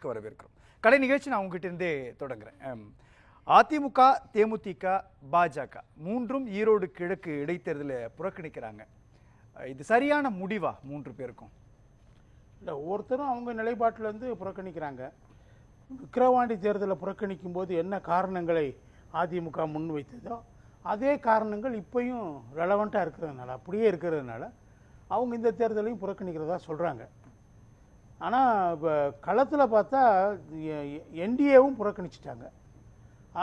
வரவேற்கிறோம். கடை நிகழ்ச்சி நான் உங்ககிட்ட இருந்தே தொடங்குறேன். அதிமுக, தேமுதிக, பாஜக மூன்றும் ஈரோடு கிழக்கு இடைத்தேர்தலை புறக்கணிக்கிறாங்க. இது சரியான முடிவா மூன்று பேருக்கும்? இல்லை, ஒவ்வொருத்தரும் அவங்க நிலைப்பாட்டிலேருந்து புறக்கணிக்கிறாங்க. விக்கிரவாண்டி தேர்தலை புறக்கணிக்கும் போது என்ன காரணங்களை அதிமுக முன்வைத்ததோ அதே காரணங்கள் இப்பயும் ரெலவெண்ட்டாக இருக்கிறதுனால, அப்படியே இருக்கிறதுனால அவங்க இந்த தேர்தலையும் புறக்கணிக்கிறதா சொல்கிறாங்க. ஆனால் இப்போ களத்தில் பார்த்தா என்டிஏவும் புறக்கணிச்சிட்டாங்க.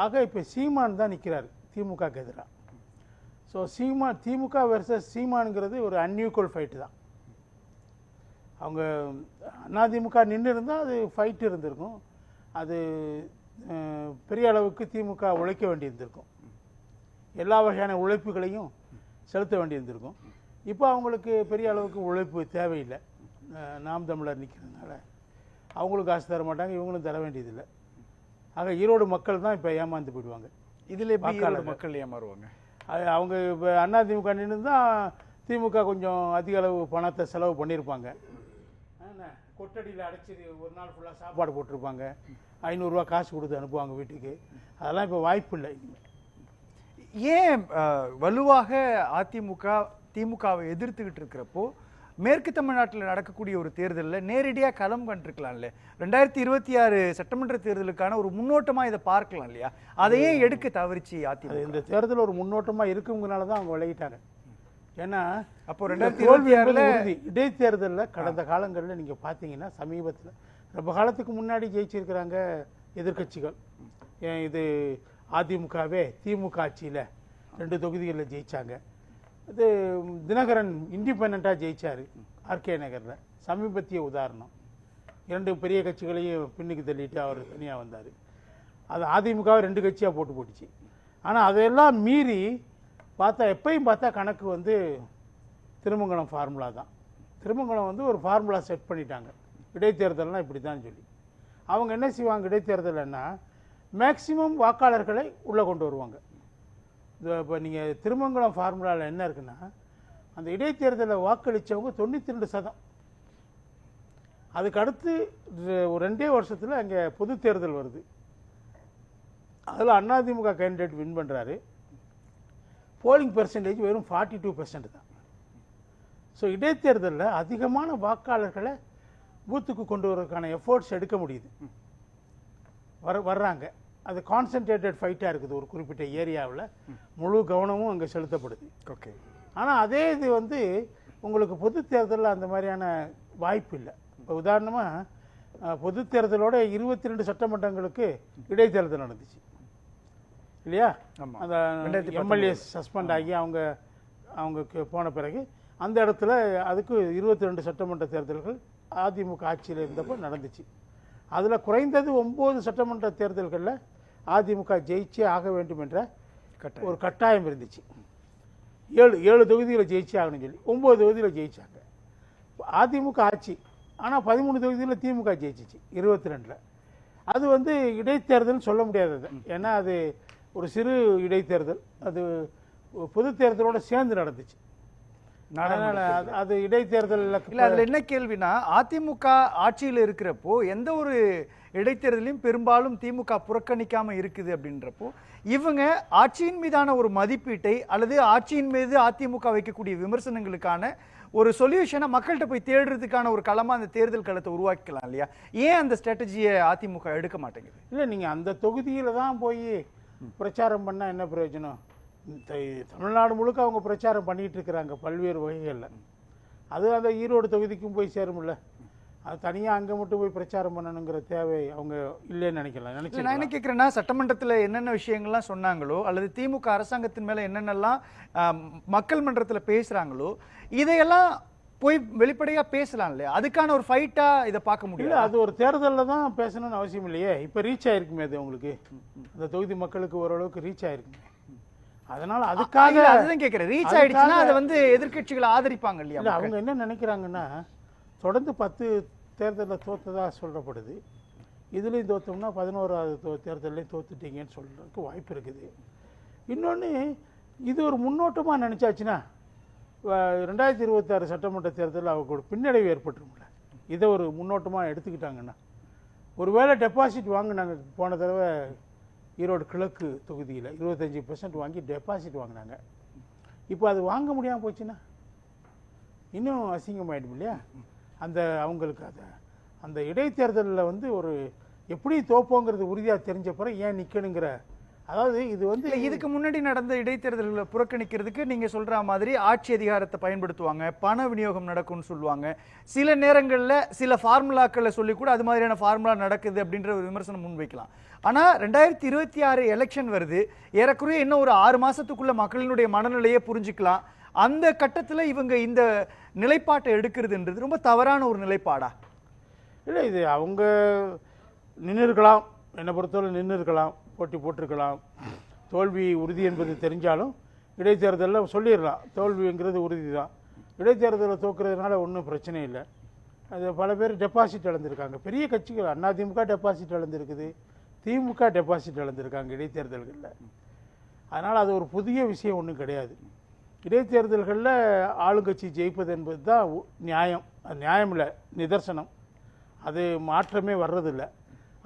ஆக இப்போ சீமான் தான் நிற்கிறார் திமுகக்கு எதிராக. ஸோ திமுக வெர்சஸ் சீமானுங்கிறது ஒரு அன்இக்குவல் ஃபைட்டு தான். அவங்க அதிமுக நின்று இருந்தால் அது ஃபைட்டு இருந்திருக்கும். அது பெரிய அளவுக்கு திமுக உழைக்க வேண்டியிருந்திருக்கும், எல்லா வகையான உழைப்புகளையும் செலுத்த வேண்டியிருந்திருக்கும். இப்போ அவங்களுக்கு பெரிய அளவுக்கு உழைப்பு தேவையில்லை. நாம் தமிழர் நிற்கிறதுனால அவங்களுக்கு காசு தர மாட்டாங்க, இவங்களும் தர வேண்டியதில்லை. ஆக ஈரோடு மக்கள் தான் இப்போ ஏமாந்து போயிடுவாங்க. இதில் எப்படி மக்கள் ஏமாறுவாங்க? அவங்க இப்போ அதிமுக நின்று தான் திமுக கொஞ்சம் அதிக அளவு பணத்தை செலவு பண்ணியிருப்பாங்க. கொட்டடியில் அடைச்சி ஒரு நாள் ஃபுல்லாக சாப்பாடு போட்டிருப்பாங்க, 500 ரூபா காசு கொடுத்து அனுப்புவாங்க வீட்டுக்கு. அதெல்லாம் இப்போ வாய்ப்பு இல்லை. ஏன் வலுவாக அதிமுக திமுகவை எதிர்த்துக்கிட்டு இருக்கிறப்போ மேற்கு தமிழ்நாட்டில் நடக்கக்கூடிய ஒரு தேர்தலில் நேரடியாக களம் கண்டிருக்கலாம்ல? 2026 சட்டமன்ற தேர்தலுக்கான ஒரு முன்னோட்டமாக இதை பார்க்கலாம் இல்லையா? அதையே எடுக்க தவறிச்சு அதிமுக. இந்த தேர்தல் ஒரு முன்னோட்டமாக இருக்குங்கிறனால தான் அவங்க விலகிட்டாங்க. ஏன்னா அப்போ 2026 இடைத்தேர்தலில் கடந்த காலங்களில் நீங்கள் பார்த்தீங்கன்னா சமீபத்தில் ரொம்ப காலத்துக்கு முன்னாடி ஜெயிச்சிருக்கிறாங்க எதிர்கட்சிகள். இது அதிமுகவே திமுக ஆட்சியில் 2 தொகுதிகளில் ஜெயித்தாங்க. இது தினகரன் இண்டிபெண்ட்டாக ஜெயித்தார் ஆர்கே நகரில், சமீபத்திய உதாரணம். 2 பெரிய கட்சிகளையும் பின்னுக்கு தள்ளிட்டு அவர் தனியாக வந்தார். அது அதிமுகவை 2 கட்சியாக போட்டுச்சு. ஆனால் அதையெல்லாம் மீறி பார்த்தா எப்பயும் பார்த்தா கணக்கு வந்து திருமங்கலம் ஃபார்முலா தான். திருமங்கலம் வந்து ஒரு ஃபார்முலா செட் பண்ணிட்டாங்க, இடைத்தேர்தல்னால் இப்படி தான் சொல்லி. அவங்க என்ன செய்வாங்க, இடைத்தேர்தல்னா மேக்சிமம் வாக்காளர்களை உள்ளே கொண்டு வருவாங்க. இப்போ நீங்கள் திருமங்கலம் ஃபார்முலாவில் என்ன இருக்குன்னா, அந்த இடைத்தேர்தலில் வாக்களித்தவங்க 92%. அதுக்கு அடுத்து ஒரு 2 வருஷத்தில் அங்கே பொது தேர்தல் வருது. அதில் அதிமுக கேண்டிடேட் வின் பண்ணுறாரு. போலிங் பெர்சன்டேஜ் வெறும் 42% தான். ஸோ இடைத்தேர்தலில் அதிகமான வாக்காளர்களை பூத்துக்கு கொண்டு வரதுக்கான எஃபோர்ட்ஸ் எடுக்க முடியுது, வர்றாங்க. அது கான்சன்ட்ரேட்டட் ஃபைட்டாக இருக்குது. ஒரு குறிப்பிட்ட ஏரியாவில் முழு கவனமும் அங்கே செலுத்தப்படுது. ஓகே. ஆனால் அதே இது வந்து உங்களுக்கு பொது தேர்தலில் அந்த மாதிரியான வாய்ப்பு இல்லை. இப்போ உதாரணமாக பொது தேர்தலோட 22 சட்டமன்றங்களுக்கு இடைத்தேர்தல் நடந்துச்சு இல்லையா? அந்த எம்எல்ஏ சஸ்பெண்ட் ஆகி அவங்க போன பிறகு அந்த இடத்துல அதுக்கு 22 சட்டமன்ற தேர்தல்கள் அதிமுக ஆட்சியில் இருந்தப்போ நடந்துச்சு. அதில் குறைந்தது 9 சட்டமன்ற தேர்தல்களில் அதிமுக ஜெயிச்சே ஆக வேண்டும் என்ற ஒரு கட்டாயம் இருந்துச்சு. 7 தொகுதியில் ஜெயிச்சே ஆகணும்னு சொல்லி 9 தொகுதியில் ஜெயிச்சாங்க அதிமுக ஆட்சி. ஆனால் 13 தொகுதியில் திமுக ஜெயிச்சிச்சு 22. அது வந்து இடைத்தேர்தல் சொல்ல முடியாதது. ஏன்னா அது ஒரு சிறு இடைத்தேர்தல், அது பொது தேர்தலோடு சேர்ந்து நடந்துச்சு. அது இடைத்தேர்தல் இல்லை. அதில் என்ன கேள்வினா, அதிமுக ஆட்சியில் இருக்கிறப்போ எந்த ஒரு இடைத்தேர்தலையும் பெரும்பாலும் திமுக புறக்கணிக்காமல் இருக்குது அப்படின்றப்போ, இவங்க ஆட்சியின் மீதான ஒரு மதிப்பீட்டை அல்லது ஆட்சியின் மீது அதிமுக வைக்கக்கூடிய விமர்சனங்களுக்கான ஒரு சொல்யூஷனை மக்கள்கிட்ட போய் தேடுறதுக்கான ஒரு களமாக அந்த தேர்தல் களத்தை உருவாக்கலாம் இல்லையா? ஏன் அந்த ஸ்ட்ராட்டஜியை அதிமுக எடுக்க மாட்டேங்குது? இல்லை, நீங்கள் அந்த தொகுதியில் தான் போய் பிரச்சாரம் பண்ணால் என்ன பிரயோஜனம்? தமிழ்நாடு முழுக்க அவங்க பிரச்சாரம் பண்ணிகிட்டு இருக்கிறாங்க பல்வேறு வகைகளில். அது அந்த ஈரோடு தொகுதிக்கும் போய் சேரும்ல. அது தனியாக அங்கே மட்டும் போய் பிரச்சாரம் பண்ணணுங்கிற தேவை அவங்க இல்லைன்னு நினைக்கலாம். நான் என்ன கேட்குறேன்னா, சட்டமன்றத்தில் என்னென்ன விஷயங்கள்லாம் சொன்னாங்களோ அல்லது திமுக அரசாங்கத்தின் மேலே என்னென்னலாம் மக்கள் மன்றத்தில் பேசுகிறாங்களோ இதையெல்லாம் போய் வெளிப்படையாக பேசலாம் இல்லையா? அதுக்கான ஒரு ஃபைட்டாக இதை பார்க்க முடியல. அது ஒரு தேர்தலில் தான் பேசணும்னு அவசியம் இல்லையே. இப்போ ரீச் ஆகிருக்குமே, அது உங்களுக்கு அந்த தொகுதி மக்களுக்கு ஓரளவுக்கு ரீச் ஆகிருக்குமே. அதனால அதுக்காக அதுதான் கேட்குறேன். ரீச் ஆயிடுச்சுன்னா அதை வந்து எதிர்கட்சிகளை ஆதரிப்பாங்க இல்லையா? இல்லை, அவங்க என்ன நினைக்கிறாங்கன்னா, தொடர்ந்து 10 தேர்தலில் தோற்றதாக சொல்லப்படுது. இதுலேயும் தோற்றோம்னா 11வது தேர்தலையும் தோத்துட்டீங்கன்னு சொல்கிறதுக்கு வாய்ப்பு இருக்குது. இன்னொன்று, இது ஒரு முன்னோட்டமாக நினச்சாச்சுன்னா 2026 சட்டமன்ற தேர்தலில் அவங்க ஒரு பின்னடைவு ஏற்பட்டுருமில்ல. இதை ஒரு முன்னோட்டமாக எடுத்துக்கிட்டாங்கன்னா ஒருவேளை டெபாசிட் வாங்கினாங்க போன தடவை ஈரோடு கிழக்கு தொகுதியில் 25% வாங்கி டெபாசிட் வாங்கினாங்க. இப்போ அது வாங்க முடியாமல் போச்சுன்னா இன்னும் அசிங்கமாயிடும் இல்லையா? அவங்களுக்கு அந்த இடைத்தேர்தலில் வந்து ஒரு எப்படி தோப்போங்கிறது உறுதியாக தெரிஞ்ச பிறகு ஏன் நிற்கணுங்கிற, அதாவது இது வந்து இதுக்கு முன்னாடி நடந்த இடைத்தேர்தல்களை புறக்கணிக்கிறதுக்கு நீங்க சொல்ற மாதிரி ஆட்சி அதிகாரத்தை பயன்படுத்துவாங்க, பண விநியோகம் நடக்கும்னு சொல்லுவாங்க, சில நேரங்களில் சில ஃபார்முலாக்களை சொல்லி கூட அது மாதிரியான ஃபார்முலா நடக்குது அப்படின்ற ஒரு விமர்சனம் முன்வைக்கலாம். ஆனா 2026 எலெக்ஷன் வருது, ஏறக்குறைய இன்னும் ஒரு 6 மாசத்துக்குள்ள மக்களினுடைய மனநிலையை புரிஞ்சுக்கலாம். அந்த கட்டத்தில் இவங்க இந்த நிலைப்பாட்டை எடுக்கிறதுன்றது ரொம்ப தவறான ஒரு நிலைப்பாடா? இல்லை, இது அவங்க நின்று இருக்கலாம், என்னை பொறுத்தவரை நின்று இருக்கலாம், போட்டி போட்டிருக்கலாம். தோல்வி உறுதி என்பது தெரிஞ்சாலும் இடைத்தேர்தலில் சொல்லிடலாம் தோல்விங்கிறது உறுதி தான். இடைத்தேர்தலில் தோக்குறதுனால ஒன்றும் பிரச்சனை இல்லை. அது பல பேர் டெபாசிட் இழந்திருக்காங்க. பெரிய கட்சிகள் அதிமுக டெபாசிட் இழந்திருக்குது, திமுக டெபாசிட் இழந்திருக்காங்க இடைத்தேர்தல்களில். அதனால் அது ஒரு புதிய விஷயம் ஒன்றும் கிடையாது. இடைத்தேர்தல்களில் ஆளுங்கட்சி ஜெயிப்பது என்பது தான் நியாயம். அது நியாயம் இல்லை, நிதர்சனம். அது மாற்றமே வர்றதில்லை.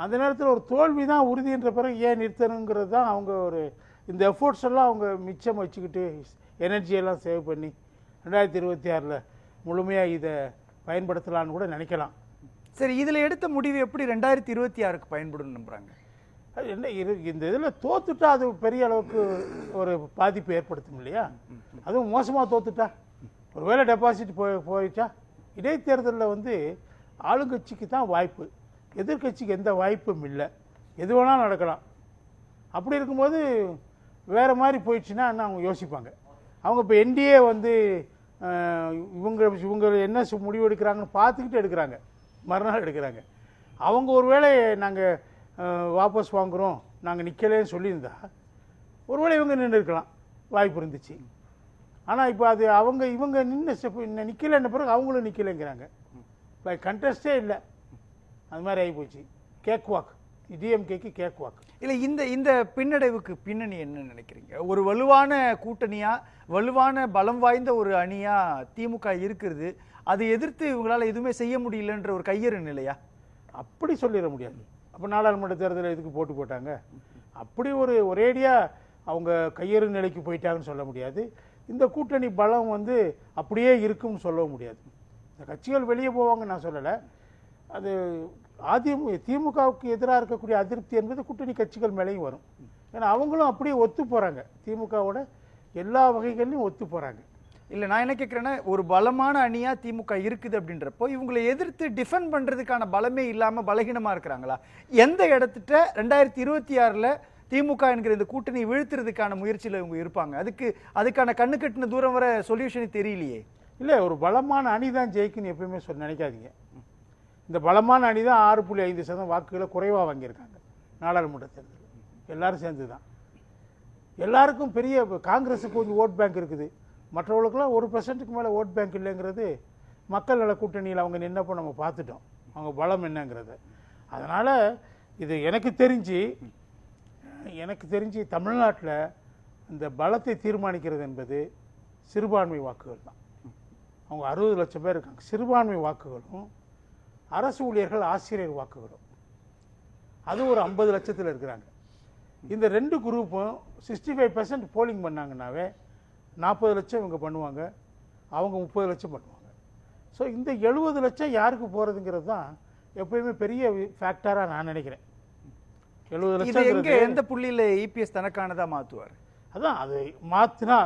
அந்த நேரத்தில் ஒரு தோல்வி தான் உறுதின்ற பிறகு ஏன் நிறுத்தணுங்கிறது தான் அவங்க இந்த எஃபோர்ட்ஸ் எல்லாம் அவங்க மிச்சம் வச்சுக்கிட்டு எனர்ஜியெல்லாம் சேவ் பண்ணி 2026 முழுமையாக இதை பயன்படுத்தலான்னு கூட நினைக்கலாம். சரி, இதில் எடுத்த முடிவு எப்படி 2026க்கு பயன்படும் நம்புறாங்க? அது என்ன இந்த இதில் தோத்துட்டா அது பெரிய அளவுக்கு ஒரு பாதிப்பு ஏற்படுத்தும் இல்லையா? அதுவும் மோசமாக தோத்துட்டா, ஒருவேளை டெபாசிட் போயிட்டா இடைத்தேர்தலில் வந்து ஆளுங்கட்சிக்கு தான் வாய்ப்பு, எதிர்கட்சிக்கு எந்த வாய்ப்பும் இல்லை. எது வேணாலும் நடக்கலாம். அப்படி இருக்கும்போது வேறு மாதிரி போயிடுச்சுன்னா அவங்க யோசிப்பாங்க. அவங்க இப்போ என்டிஏ வந்து இவங்க என்ன முடிவு எடுக்கிறாங்கன்னு பார்த்துக்கிட்டு எடுக்கிறாங்க, மறுநாள் எடுக்கிறாங்க. அவங்க ஒருவேளை நாங்கள் வாபஸ் வாங்குகிறோம், நாங்கள் நிற்கலேன்னு சொல்லியிருந்தா ஒருவேளை இவங்க நின்று இருக்கலாம், வாய்ப்பு இருந்துச்சு. ஆனால் இப்போ அது இவங்க நிற்கலைன்ன பிறகு அவங்களும் நிற்கலைங்கிறாங்க. இப்போ கண்டஸ்டே இல்லை, அது மாதிரி ஆகி போச்சு. கேக் வாக், டிஎம்கேக்கு கேக் வாக். இல்லை, இந்த பின்னடைவுக்கு பின்னணி என்ன நினைக்கிறீங்க? ஒரு வலுவான கூட்டணியா, வலுவான பலம் வாய்ந்த ஒரு அணியா திமுக இருக்கிறது, அதை எதிர்த்து இவங்களால எதுவுமே செய்ய முடியலன்ற ஒரு கையறு நிலையா? அப்படி சொல்லிட முடியாது. அப்போ நாடாளுமன்ற தேர்தலில் எதுக்கு போட்டு போட்டாங்க? அப்படி ஒரேடியாக அவங்க கையறு நிலைக்கு போயிட்டாங்கன்னு சொல்ல முடியாது. இந்த கூட்டணி பலம் வந்து அப்படியே இருக்கும்னு சொல்லவும் முடியாது. இந்த கட்சிகள் வெளியே போவாங்க நான் சொல்லலை. அது திமுகவுக்கு எதிராக இருக்கக்கூடிய அதிருப்தி என்பது கூட்டணி கட்சிகள் மேலேயும் வரும். ஏன்னா அவங்களும் அப்படியே ஒத்து போகிறாங்க, திமுகவோட எல்லா வகைகள்லையும் ஒத்து போகிறாங்க. இல்லை, நான் என்ன கேட்குறேன்னா, ஒரு பலமான அணியா திமுக இருக்குது அப்படின்றப்போ இவங்களை எதிர்த்து டிஃபெண்ட் பண்ணுறதுக்கான பலமே இல்லாமல் பலகீனமாக இருக்கிறாங்களா? எந்த இடத்துட்ட 2026 திமுக என்கிற இந்த கூட்டணி வீழ்த்துறதுக்கான முயற்சியில் இவங்க இருப்பாங்க? அதுக்கான கண்ணு கட்டின தூரம் வர சொல்யூஷனே தெரியலையே. இல்லை, ஒரு பலமான அணி தான் ஜெயிக்குன்னு எப்பயுமே நினைக்காதீங்க. இந்த பலமான அணி தான் 6.5% வாக்குகளை குறைவாக வாங்கியிருக்காங்க நாடாளுமன்ற தேர்தல். எல்லாரும் சேர்ந்து தான். எல்லாருக்கும் பெரிய காங்கிரஸுக்கு கொஞ்சம் ஓட் பேங்க் இருக்குது, மற்றவர்களுக்கெல்லாம் 1%க்கு மேலே ஓட் பேங்க் இல்லைங்கிறது மக்கள் நல கூட்டணியில் அவங்க நின்னப்போ நம்ம பார்த்துட்டோம், அவங்க பலம் என்னங்கிறத. அதனால் இது எனக்கு தெரிஞ்சு தமிழ்நாட்டில் இந்த பலத்தை தீர்மானிக்கிறது என்பது சிறுபான்மை வாக்குகள் தான். அவங்க 60 லட்சம் பேர் இருக்காங்க. சிறுபான்மை வாக்குகளும் அரசு ஊழியர்கள் ஆசிரியர் வாக்குகளும், அது ஒரு 50 லட்சத்தில் இருக்கிறாங்க. இந்த ரெண்டு குரூப்பும் 65% போலிங் பண்ணாங்கன்னாவே 40 லட்சம் இவங்க பண்ணுவாங்க, அவங்க 30 லட்சம் பண்ணுவாங்க. ஸோ இந்த 70 லட்சம் யாருக்கு போகிறதுங்கிறது தான் எப்பயுமே பெரிய ஃபேக்டராக நான் நினைக்கிறேன். 70 லட்சம் எந்த புள்ளியில் இபிஎஸ் தனக்கானதாக மாற்றுவார்? அதான் அது மாற்றினா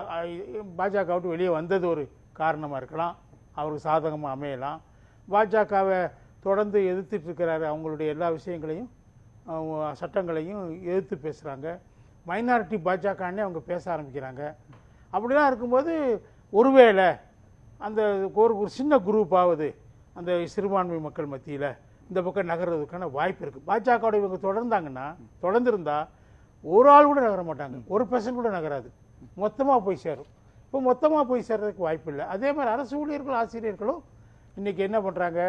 பாஜக விட்டு வெளியே வந்தது ஒரு காரணமாக இருக்கலாம், அவருக்கு சாதகமாக அமையலாம். பாஜகவை தொடர்ந்து எதிர்த்துட்டு இருக்கிறாரு, அவங்களுடைய எல்லா விஷயங்களையும் சட்டங்களையும் எதிர்த்து பேசுகிறாங்க. மைனாரிட்டி பாஜகன்னே அவங்க பேச ஆரம்பிக்கிறாங்க. அப்படிலாம் இருக்கும்போது ஒருவேளை அந்த ஒரு சின்ன குரூப்பாவது அந்த சிறுபான்மை மக்கள் மத்தியில் இந்த பக்கம் நகர்றதுக்கான வாய்ப்பு இருக்குது. பாஜகவோட இவங்க தொடர்ந்துருந்தா ஒரு ஆள் கூட நகர மாட்டாங்க, 1% கூட நகராது, மொத்தமாக போய் சேரும். இப்போ மொத்தமாக போய் சேர்றதுக்கு வாய்ப்பு இல்லை. அதே மாதிரி அரசு ஊழியர்கள் ஆசிரியர்களும் இன்றைக்கி என்ன பண்ணுறாங்க,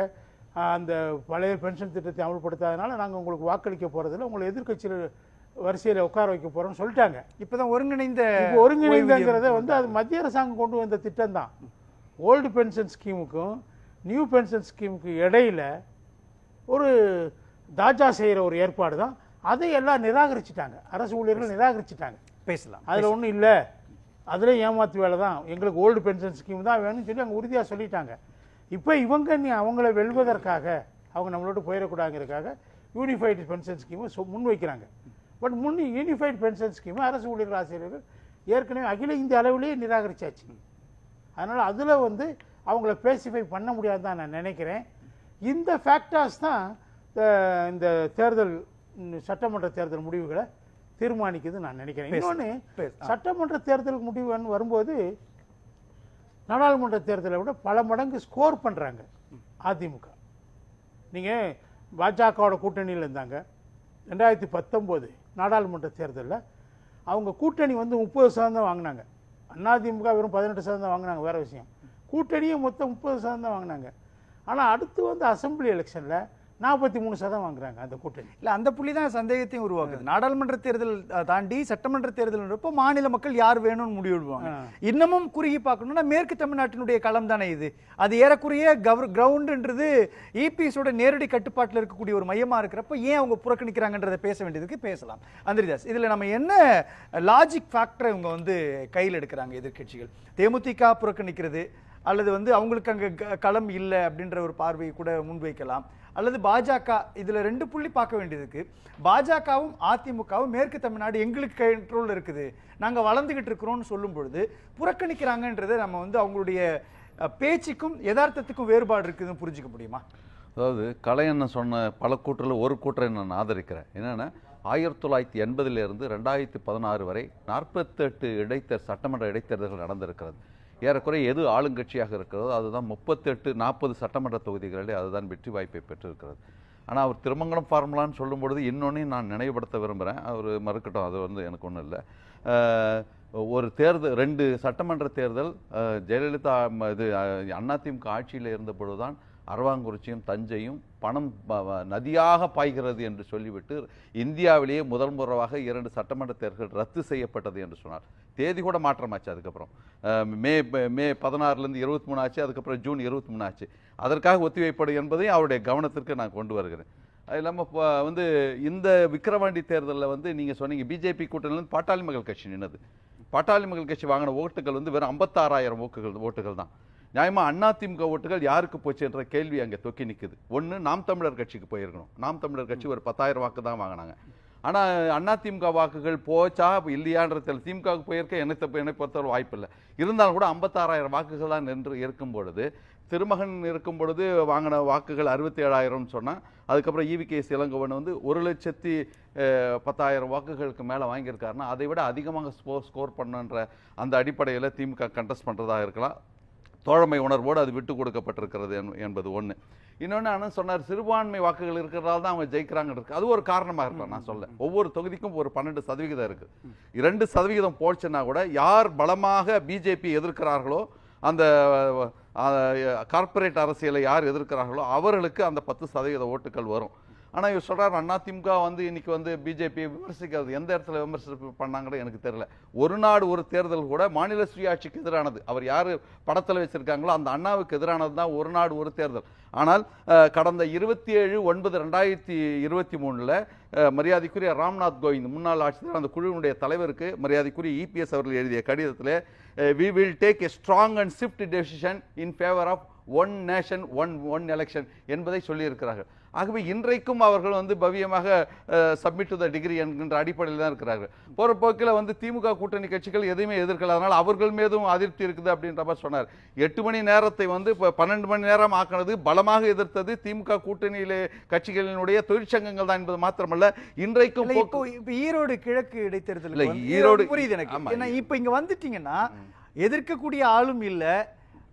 அந்த பழைய பென்ஷன் திட்டத்தை அமல்படுத்தாதனால நாங்கள் உங்களுக்கு வாக்களிக்க போகிறதில்ல, உங்களை எதிர்கட்சியில் வரிசையில் உட்கார வைக்க போகிறோம்னு சொல்லிட்டாங்க. இப்போ தான் ஒருங்கிணைந்தங்கிறத வந்து அது மத்திய அரசாங்கம் கொண்டு வந்த திட்டம் தான். ஓல்டு பென்ஷன் ஸ்கீமுக்கும் நியூ பென்ஷன் ஸ்கீமுக்கு இடையில் ஒரு தாஜா செய்கிற ஒரு ஏற்பாடு தான். அதை எல்லாம் நிராகரிச்சிட்டாங்க, அரசு ஊழியர்கள் நிராகரிச்சிட்டாங்க. பேசலாம். அதில் ஒன்றும் இல்லை, அதில் ஏமாத்து வேலை தான், எங்களுக்கு ஓல்டு பென்ஷன் ஸ்கீம் தான் வேணும்னு சொல்லி அங்கே உறுதியாக சொல்லிட்டாங்க. இப்போ இவங்க நீ அவங்கள வெல்வதற்காக, அவங்க நம்மளோட போயிடக்கூடாங்கிறதுக்காக யூனிஃபைடு பென்ஷன் ஸ்கீமை முன் வைக்கிறாங்க. பட் யூனிஃபைடு பென்ஷன் ஸ்கீமை அரசு ஊழியர்கள் ஆசிரியர்கள் ஏற்கனவே அகில இந்திய அளவிலேயே நிராகரிச்சாச்சு. அதனால் அதில் வந்து அவங்கள பேசிஃபை பண்ண முடியாது தான் நான் நினைக்கிறேன். இந்த ஃபேக்டர்ஸ் தான் இந்த தேர்தல், சட்டமன்ற தேர்தல் முடிவுகளை தீர்மானிக்குது நான் நினைக்கிறேன். இன்னொன்று, சட்டமன்ற தேர்தல் முடிவு வரும்போது நாடாளுமன்ற தேர்தலை விட பல மடங்கு ஸ்கோர் பண்ணுறாங்க அதிமுக. நீங்கள் பாஜகவோட கூட்டணியில் இருந்தாங்க 2019 நாடாளுமன்ற தேர்தலில். அவங்க கூட்டணி வந்து 30% வாங்கினாங்க, அதிமுக வெறும் 18% வாங்கினாங்க, வேறு விஷயம். கூட்டணியும் மொத்தம் 30% வாங்கினாங்க. ஆனால் அடுத்து வந்து அசம்பிளி எலெக்ஷனில் 43% வாங்குறாங்க அந்த கூட்டணி. இல்லை, அந்த புள்ளி தான் சந்தேகத்தையும் உருவாக்குது. நாடாளுமன்ற தேர்தல் தாண்டி சட்டமன்ற தேர்தல் மாநில மக்கள் யார் வேணும்னு முடிவெடுவாங்க. இன்னமும் குறுகி பார்க்கணும்னா மேற்கு தமிழ்நாட்டினுடைய களம் தானே இது. அது ஏறக்குறைய கிரவுண்டுன்றது இபிஎஸோட நேரடி கட்டுப்பாட்டில் இருக்கக்கூடிய ஒரு மையமா இருக்கிறப்ப ஏன் அவங்க புறக்கணிக்கிறாங்கன்றதை பேச வேண்டியதுக்கு பேசலாம். அந்திரிதாஸ், இதுல நம்ம என்ன லாஜிக் ஃபேக்டரை இவங்க வந்து கையில் எடுக்கிறாங்க எதிர்கட்சிகள்? தேமுதிக புறக்கணிக்கிறது, அல்லது வந்து அவங்களுக்கு அங்கே களம் இல்லை அப்படின்ற ஒரு பார்வையை கூட முன்வைக்கலாம், அல்லது பாஜக. இதுல 2 புள்ளி பார்க்க வேண்டியதுக்கு, பாஜகவும் அதிமுகவும் மேற்கு தமிழ்நாடு எங்களுக்கு கண்ட்ரோல் இருக்குது, நாங்க வளர்ந்துகிட்டு இருக்கிறோம்னு சொல்லும் பொழுது புறக்கணிக்கிறாங்கன்றதை நம்ம வந்து அவங்களுடைய பேச்சுக்கும் யதார்த்தத்துக்கும் வேறுபாடு இருக்குதுன்னு புரிஞ்சுக்க முடியுமா? அதாவது கலையண்ணன் சொன்ன பல கூற்றில் ஒரு கூற்றை நான் ஆதரிக்கிறேன். என்னென்னா 1980 2016 வரை 48 சட்டமன்ற இடைத்தேர்தல்கள் நடந்திருக்கிறது. ஏறக்குறைய எது ஆளுங்கட்சியாக இருக்கிறதோ அதுதான் 38-40 சட்டமன்ற தொகுதிகளிலே அதுதான் வெற்றி வாய்ப்பை பெற்றிருக்கிறது. ஆனால் அவர் திருமங்கலம் ஃபார்முலான்னு சொல்லும் பொழுது இன்னொன்னையும் நான் நினைவுபடுத்த விரும்புகிறேன். அவர் மறுக்கட்டும், அது வந்து எனக்கு ஒன்றும் இல்லை. ஒரு தேர்தல், 2 சட்டமன்ற தேர்தல் ஜெயலலிதா இது அதிமுக ஆட்சியில் இருந்த பொழுதுதான் அரவாங்குறிச்சியும் தஞ்சையும் பணம் நதியாக பாய்கிறது என்று சொல்லிவிட்டு இந்தியாவிலேயே முதல் முறையாக 2 சட்டமன்ற தேர்தல்கள் ரத்து செய்யப்பட்டது என்று சொன்னார். தேதி கூட மாற்றமாச்சு. அதுக்கப்புறம் மே 16 23 ஆச்சு, அதுக்கப்புறம் ஜூன் 23 ஆச்சு. அதற்காக ஒத்திவைப்படும் என்பதையும் அவருடைய கவனத்திற்கு நான் கொண்டு வருகிறேன். அது இல்லாமல் வந்து இந்த விக்கிரவாண்டி தேர்தலில் வந்து நீங்கள் சொன்னீங்க பிஜேபி கூட்டணியிலிருந்து பாட்டாளி மக்கள் கட்சி நின்னது. பாட்டாளி மக்கள் கட்சி வாங்கின ஓட்டுகள் வந்து வெறும் 56,000 ஓட்டுகள் தான். நியாயமாக அதிமுக ஓட்டுகள் யாருக்கு போச்சு என்ற கேள்வி அங்கே தொக்கி நிற்குது. ஒன்று, நாம் தமிழர் கட்சிக்கு போயிருக்கணும். நாம் தமிழர் கட்சி ஒரு 10,000 வாக்கு தான் வாங்கினாங்க. ஆனால் அதிமுக வாக்குகள் போச்சா இல்லையான்றதில் திமுகவுக்கு போயிருக்க என்னை பொறுத்தவரை வாய்ப்பு இல்லை. இருந்தாலும் கூட 56,000 வாக்குகள் தான் நின்று இருக்கும் பொழுது, திருமகன் இருக்கும் பொழுது வாங்கின வாக்குகள் 67,000 சொன்னால், அதுக்கப்புறம் EVKS இளங்கோவன் வந்து 1,10,000 வாக்குகளுக்கு மேலே வாங்கியிருக்காருன்னா அதை விட அதிகமாக ஸ்கோர் பண்ணுன்ற அந்த அடிப்படையில் திமுக கண்டெஸ்ட் பண்ணுறதாக இருக்கலாம். தோழமை உணர்வோடு அது விட்டு கொடுக்கப்பட்டிருக்கிறது என்பது ஒன்று. இன்னொன்று அண்ணன் சொன்னார், சிறுபான்மை வாக்குகள் இருக்கிறதால தான் அவங்க ஜெயிக்கிறாங்க இருக்கு. அது ஒரு காரணமாக இருக்கலாம். நான் சொல்ல ஒவ்வொரு தொகுதிக்கும் ஒரு 12% இருக்குது. 2% போச்சுன்னா கூட யார் பலமாக பிஜேபி எதிர்க்கிறார்களோ, அந்த கார்ப்பரேட் அரசியலை யார் எதிர்க்கிறார்களோ அவர்களுக்கு அந்த 10% ஓட்டுகள் வரும். ஆனால் இவர் சொல்கிறார் அதிமுக வந்து இன்னைக்கு வந்து பிஜேபி விமர்சிக்கிறது. எந்த இடத்துல விமர்சனம் பண்ணாங்கன்னு எனக்கு தெரியல. ஒரு நாடு ஒரு தேர்தல் கூட மாநில சுயாட்சிக்கு எதிரானது. அவர் யார் படத்தில் வச்சிருக்காங்களோ அந்த அண்ணாவுக்கு எதிரானது தான் ஒரு நாடு ஒரு தேர்தல். ஆனால் கடந்த 27/9/2023 மரியாதைக்குரிய ராம்நாத் கோவிந்த் முன்னாள் ஆட்சித்தலைவர் அந்த குழுவினுடைய தலைவருக்கு மரியாதைக்குரிய EPS அவர்கள் எழுதிய கடிதத்தில் we will take a strong and swift decision in favor of one nation one election என்பதை சொல்லியிருக்கிறார்கள். ஆகவே இன்றைக்கும் அவர்கள் வந்து பவ்யமாக சப்மிட் டு த டிகிரி என்கின்ற அடிப்படையில் தான் இருக்கிறார்கள். போகிற போக்கில் வந்து திமுக கூட்டணி கட்சிகள் எதுவுமே எதிர்க்கல, அதனால் அவர்கள் மீதும் அதிருப்தி இருக்குது அப்படின்ற மாதிரி சொன்னார். 8 மணி நேரத்தை வந்து இப்போ 12 மணி நேரம் ஆக்கினது, பலமாக எதிர்த்தது திமுக கூட்டணியிலே கட்சிகளினுடைய தொழிற்சங்கங்கள் தான் என்பது மாத்திரமல்ல, இன்றைக்கும் ஈரோடு கிழக்கு இடைத்தேர்தல் ஈரோடு புரியுது எனக்கு. ஏன்னா இப்போ இங்கே வந்துட்டீங்கன்னா எதிர்க்கக்கூடிய ஆளும் இல்லை,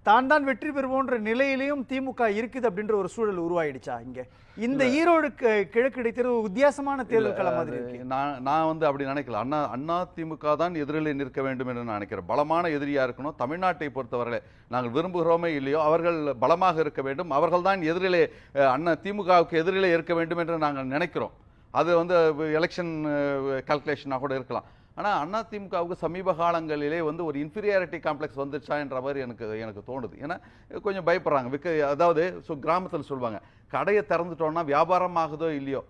தான் வெற்றி பெறுவோன்ற நிலையிலையும் திமுக இருக்குது அப்படின்ற ஒரு சூழல் உருவாயிடுச்சா இங்க? இந்த ஈரோடு கிழக்கு இடைத்தேர்தல் வித்தியாசமான தேர்தல் களம் மாதிரி இருக்கு. நான் வந்து அப்படி நினைக்கல. அண்ணா திமுக தான் எதிரிலே நிற்க வேண்டும் என்று நான் நினைக்கிறேன். பலமான எதிரியா இருக்கணும். தமிழ்நாட்டை பொறுத்தவரை நாங்கள் விரும்புகிறோமே இல்லையோ அவர்கள் பலமாக இருக்க வேண்டும். அவர்கள் தான் எதிரிலே திமுகவுக்கு எதிரிலே இருக்க வேண்டும் என்று நாங்கள் நினைக்கிறோம். அது வந்து எலெக்ஷன் கால்குலேஷனாக கூட இருக்கலாம். ஆனால் அதிமுகவுக்கு சமீப காலங்களிலே வந்து ஒரு இன்ஃபீரியாரிட்டி காம்ப்ளெக்ஸ் வந்துச்சா என்ற மாதிரி எனக்கு தோணுது. ஏன்னா கொஞ்சம் பயப்படுறாங்க. அதாவது கிராமத்தில் சொல்லுவாங்க, கடையை திறந்துட்டோம்னா வியாபாரம் ஆகுதோ இல்லையோ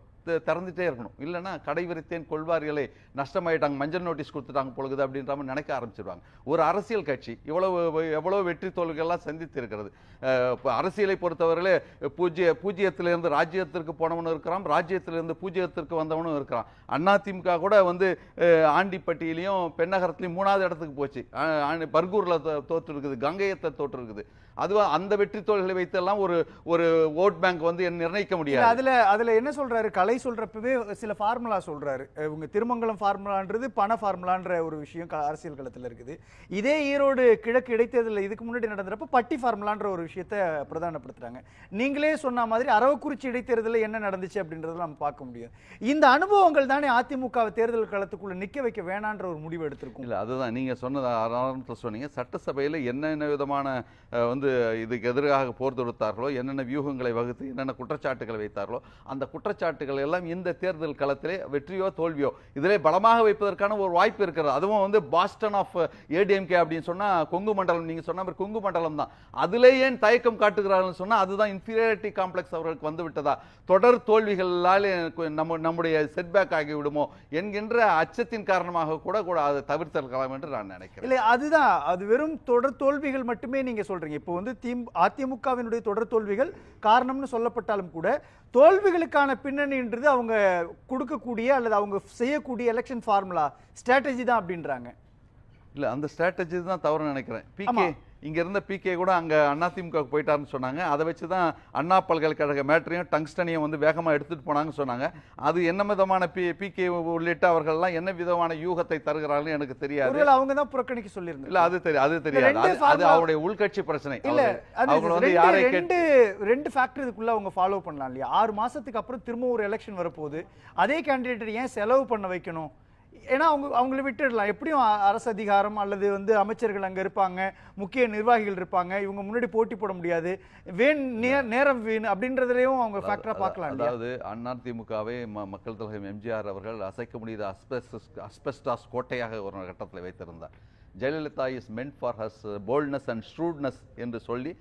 திறந்துட்டே இருக்கணும். இல்லைன்னா கடை விரித்தேன் கொள்வார்களை நஷ்டமாயிட்டாங்க, மஞ்சள் நோட்டீஸ் கொடுத்துட்டாங்க பொழுது அப்படின்ற மாதிரி நினைக்க ஆரம்பிச்சிருவாங்க. ஒரு அரசியல் கட்சி எவ்வளவு வெற்றி தோல்விகள்லாம் சந்தித்து இருக்கிறது. அரசியலை பொறுத்தவரையிலே பூஜ்ஜியத்திலிருந்து ராஜ்யத்திற்கு போனவனும் இருக்கிறான், ராஜ்யத்திலிருந்து பூஜ்ஜியத்திற்கு வந்தவனும் இருக்கிறான். அதிமுக கூட வந்து ஆண்டிப்பட்டியிலையும் பெண்ணகரத்துலையும் 3வது இடத்துக்கு போச்சு. பர்கூர்ல தோற்று இருக்குது, கங்கையத்தை தோற்று இருக்குது. அதுவா அந்த வெற்றி தோல்களை வைத்தெல்லாம் ஒரு ஓட் பேங்க் வந்து நிர்ணயிக்க முடியாது. அதுல என்ன சொல்றாரு, கலை சொல்றப்பவே சில ஃபார்முலா சொல்றாரு. இவங்க திருமங்கலம் ஃபார்முலான்றது பண ஃபார்முலான்ற ஒரு விஷயம் அரசியல் களத்துல இருக்குது. இதே ஈரோடு கிழக்கு இடைத்தேர்தல் இதுக்கு முன்னாடி நடந்தப்ப பட்டி ஃபார்முலான்ற ஒரு விஷயத்தை பிரதானப்படுத்துறாங்க. நீங்களே சொன்ன மாதிரி அரவக்குறிச்சி இடைத்தேர்தலில் என்ன நடந்துச்சு அப்படின்றத நம்ம பார்க்க முடியும். இந்த அனுபவங்கள் தானே அதிமுக தேர்தல் களத்துக்குள்ள நிக்க வைக்க வேணான்ற ஒரு முடிவு எடுத்திருக்கும். இல்ல அதுதான் நீங்க சொன்னது ஆரம்பத்தில் சொன்னீங்க. சட்டசபையில என்னென்ன விதமான வந்து இதுக்கு எதிராக போர் தொடுத்தார்களோ, என்னென்ன வியூகங்களை வகுத்து என்னென்ன குற்றச்சாட்டுகளை வைத்தார்களோ, அந்த குற்றச்சாட்டுகள் எல்லாம் இந்த தேர்தல் களத்திலே வெற்றியோ தோல்வியோ இதிலே பலமாக வைப்பதற்கான ஒரு வாய்ப்பு இருக்கிறது. அதுவும் வந்து பாஸ்டன் ஆஃப் ஏடிஎம்கே அப்படின்னு சொன்னா கொங்கு மண்டலம், நீங்க சொன்ன மாதிரி கொங்கு மண்டலம் தான். அதிலே ஏன் தயக்கம் காட்டுகிறார்கள் சொன்னா அதுதான் இன்ஃபீரியாரிட்டி காம்ப்ளெக்ஸ் அவர்களுக்கு வந்து விட்டதா, தொடர் தோல்விகளால் நம்முடைய செட்பேக் ஆகிவிடுமோ என்கின்ற அச்சத்தின் காரணமாக கூட அதை தவிர்த்திருக்கலாம் என்று நான் நினைக்கிறேன். இல்லை, அதுதான், அது வெறும் தொடர் தோல்விகள் மட்டுமே நீங்க சொல்றீங்க. இப்போ வந்து அதிமுகவினுடைய தொடர் தோல்விகள் காரணம்னு சொல்லப்பட்டாலும் கூட தோல்விகளுக்கான பின்னணின்றது அவங்க கொடுக்கக்கூடிய அல்லது அவங்க செய்யக்கூடிய எலெக்ஷன் ஃபார்முலா ஸ்ட்ராட்டஜி தான் அப்படின்றாங்க. இல்ல அந்த ஸ்ட்ராட்டஜி தான் தவறு நினைக்கிறேன். பிகே இங்க இருந்த பிகே கூட அங்க அதிமுக போயிட்டாருன்னு சொன்னாங்க. அதை வச்சுதான் அண்ணா பல்கலைக்கழக மேட்டரையும் டங்ஸ்டனையும் வந்து வேகமா எடுத்துட்டு போனாங்கன்னு சொன்னாங்க. அது என்ன விதமான பிகே உள்ளிட்ட அவர்கள் எல்லாம் என்ன விதமான யூகத்தை தருகிறார்கள் எனக்கு தெரியாது. அவங்க தான் புறக்கணிக்க சொல்லியிருந்தாங்க. இல்ல அது தெரியாது. அது அவருடைய உள்கட்சி பிரச்சனை. இல்ல, அவங்க வந்து யாரை ரெண்டு ஃபேக்டர் இதுக்குள்ள அவங்க ஃபாலோ பண்ணலாம் இல்லையா? 6 மாசத்துக்கு அப்புறம் திரும்ப ஒரு எலெக்ஷன் வரப்போகுது. அதே கேண்டிடேட் ஏன் செலவு பண்ண வைக்கணும்? ஏன்னா அவங்களை விட்டுடலாம். எப்படியும் அரசு அதிகாரம் அல்லது வந்து அமைச்சர்கள் அங்க இருப்பாங்க, முக்கிய நிர்வாகிகள் இருப்பாங்க, இவங்க முன்னாடி போட்டி போட முடியாது, நேரம் வீண் அப்படின்றதுலயும் அவங்க ஃபேக்டரா பார்க்கலாம். அதாவது அதிமுகவை மக்கள் தலைவர் எம்ஜிஆர் அவர்கள் அசைக்க முடியாத அஸ்பெஸ்டாஸ் கோட்டையாக ஒரு கட்டத்தில் வைத்திருந்தார். Jayalalithaa is meant for her boldness and shrewdness என்று சொல்லி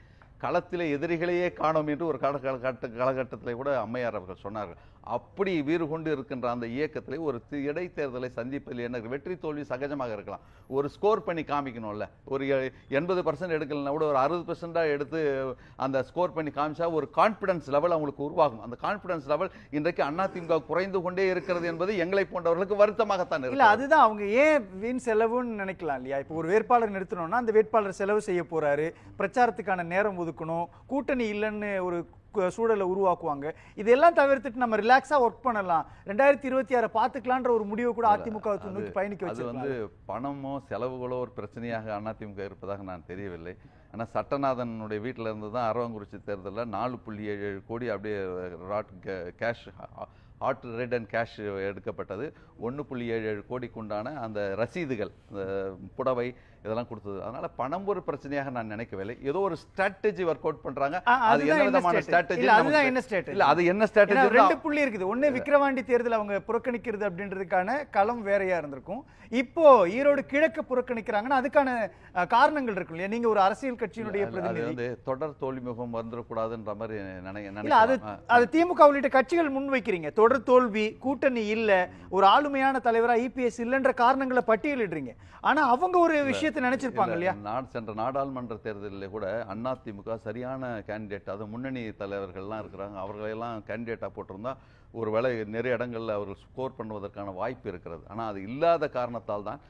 களத்திலே எதிரிகளையே காணோம் என்று ஒரு காலகட்டத்தில் கூட அம்மையார் அவர்கள் சொன்னார்கள். அப்படி வீறு கொண்டு இருக்கின்ற அந்த இயக்கத்திலே ஒரு இடைத்தேர்தலை சந்திப்பதில் என்ன வெற்றி தோல்வி சகஜமாக இருக்கலாம். ஒரு ஸ்கோர் பண்ணி காமிக்கணும்ல. ஒரு 80% எடுக்கலன்னா கூட ஒரு 60% எடுத்து அந்த ஸ்கோர் பண்ணி காமிச்சா ஒரு கான்பிடன்ஸ் லெவல் அவங்களுக்கு உருவாகும். அந்த கான்பிடன்ஸ் லெவல் இன்றைக்கு அதிமுக குறைந்து கொண்டே இருக்கிறது என்பது எங்களை போன்றவர்களுக்கு வருத்தமாகத்தான் இருக்கு. இல்ல, அதுதான் அவங்க ஏன் வீண் செலவுன்னு நினைக்கலாம் இல்லையா? இப்போ ஒரு வேட்பாளர் நிறுத்தணும்னா அந்த வேட்பாளர் செலவு செய்ய போறாரு, பிரச்சாரத்துக்கான நேரம் ஒதுக்கணும், கூட்டணி இல்லைன்னு ஒரு சூழலை உருவாக்குவாங்க. இதெல்லாம் தவிர்த்துட்டு நம்ம ரிலாக்ஸா ஒர்க் பண்ணலாம், 2026 பார்த்துக்கலான்ற ஒரு முடிவு கூட அதிமுக நோக்கி பயணிக்க வச்சு. அது வந்து பணமோ செலவுகளோ ஒரு பிரச்சனையாக அதிமுக இருப்பதாக நான் தெரியவில்லை. ஆனால் சட்டநாதனுடைய வீட்டில் இருந்து தான் அரவங்குறிச்சி தேர்தலில் 4.7 கோடி அப்படியே cash heart rate and cash எடுக்கப்பட்டது. 1.77 கோடிக்கு உண்டான அந்த ரசீதுகள், புடவை இதெல்லாம் கொடுத்தது. அதனால பணம் ஒரு பிரச்சனையாக நான் நினைக்கவில்லை. ஏதோ ஒரு ஸ்ட்ராட்டஜி ஒர்க் அவுட் பண்றாங்க. அது என்ன விதமான ஸ்ட்ராட்டஜி? இல்ல அது என்ன ஸ்ட்ராட்டஜி? 2 புள்ளி இருக்குது. ஒண்ணு விக்கிரவாண்டி தேர்தல் அவங்க புறக்கணிக்கிறது அப்படின்றதுக்கான களம் வேறையா இருந்திருக்கும். இப்போ ஈரோடு கிழக்கு புறக்கணிக்கிறாங்கன்னா அதுக்கான காரணங்கள் இருக்கும் இல்லையா? நீங்க ஒரு அரசியல் கட்சியினுடைய பிரதிநிதி. வந்து தொடர் தோல்விமுகம் வந்துடக்கூடாதுன்ற மாதிரி அது திமுக உள்ளிட்ட கட்சிகள் முன்வைக்கிறீங்க. தொடர் தோல்வி, கூட்டணி இல்ல, ஒரு ஆளுமையான தலைவரா இபிஎஸ் இல்லைன்ற காரணங்களை பட்டியலிடுறீங்க. ஆனா அவங்க ஒரு விஷயத்தை நினைச்சிருப்பாங்க இல்லையா? சென்ற நாடாளுமன்ற தேர்தலில் கூட அதிமுக சரியான கேண்டிடேட், அது முன்னணி தலைவர்கள்லாம் இருக்கிறாங்க, அவர்களெல்லாம் கேண்டிடேட்டா போட்டிருந்தா ஒரு வேளை நிறைய இடங்கள்ல அவர்கள் ஸ்கோர் பண்ணுவதற்கான வாய்ப்பு இருக்கிறது. ஆனால் அது இல்லாத காரணத்தால் தான்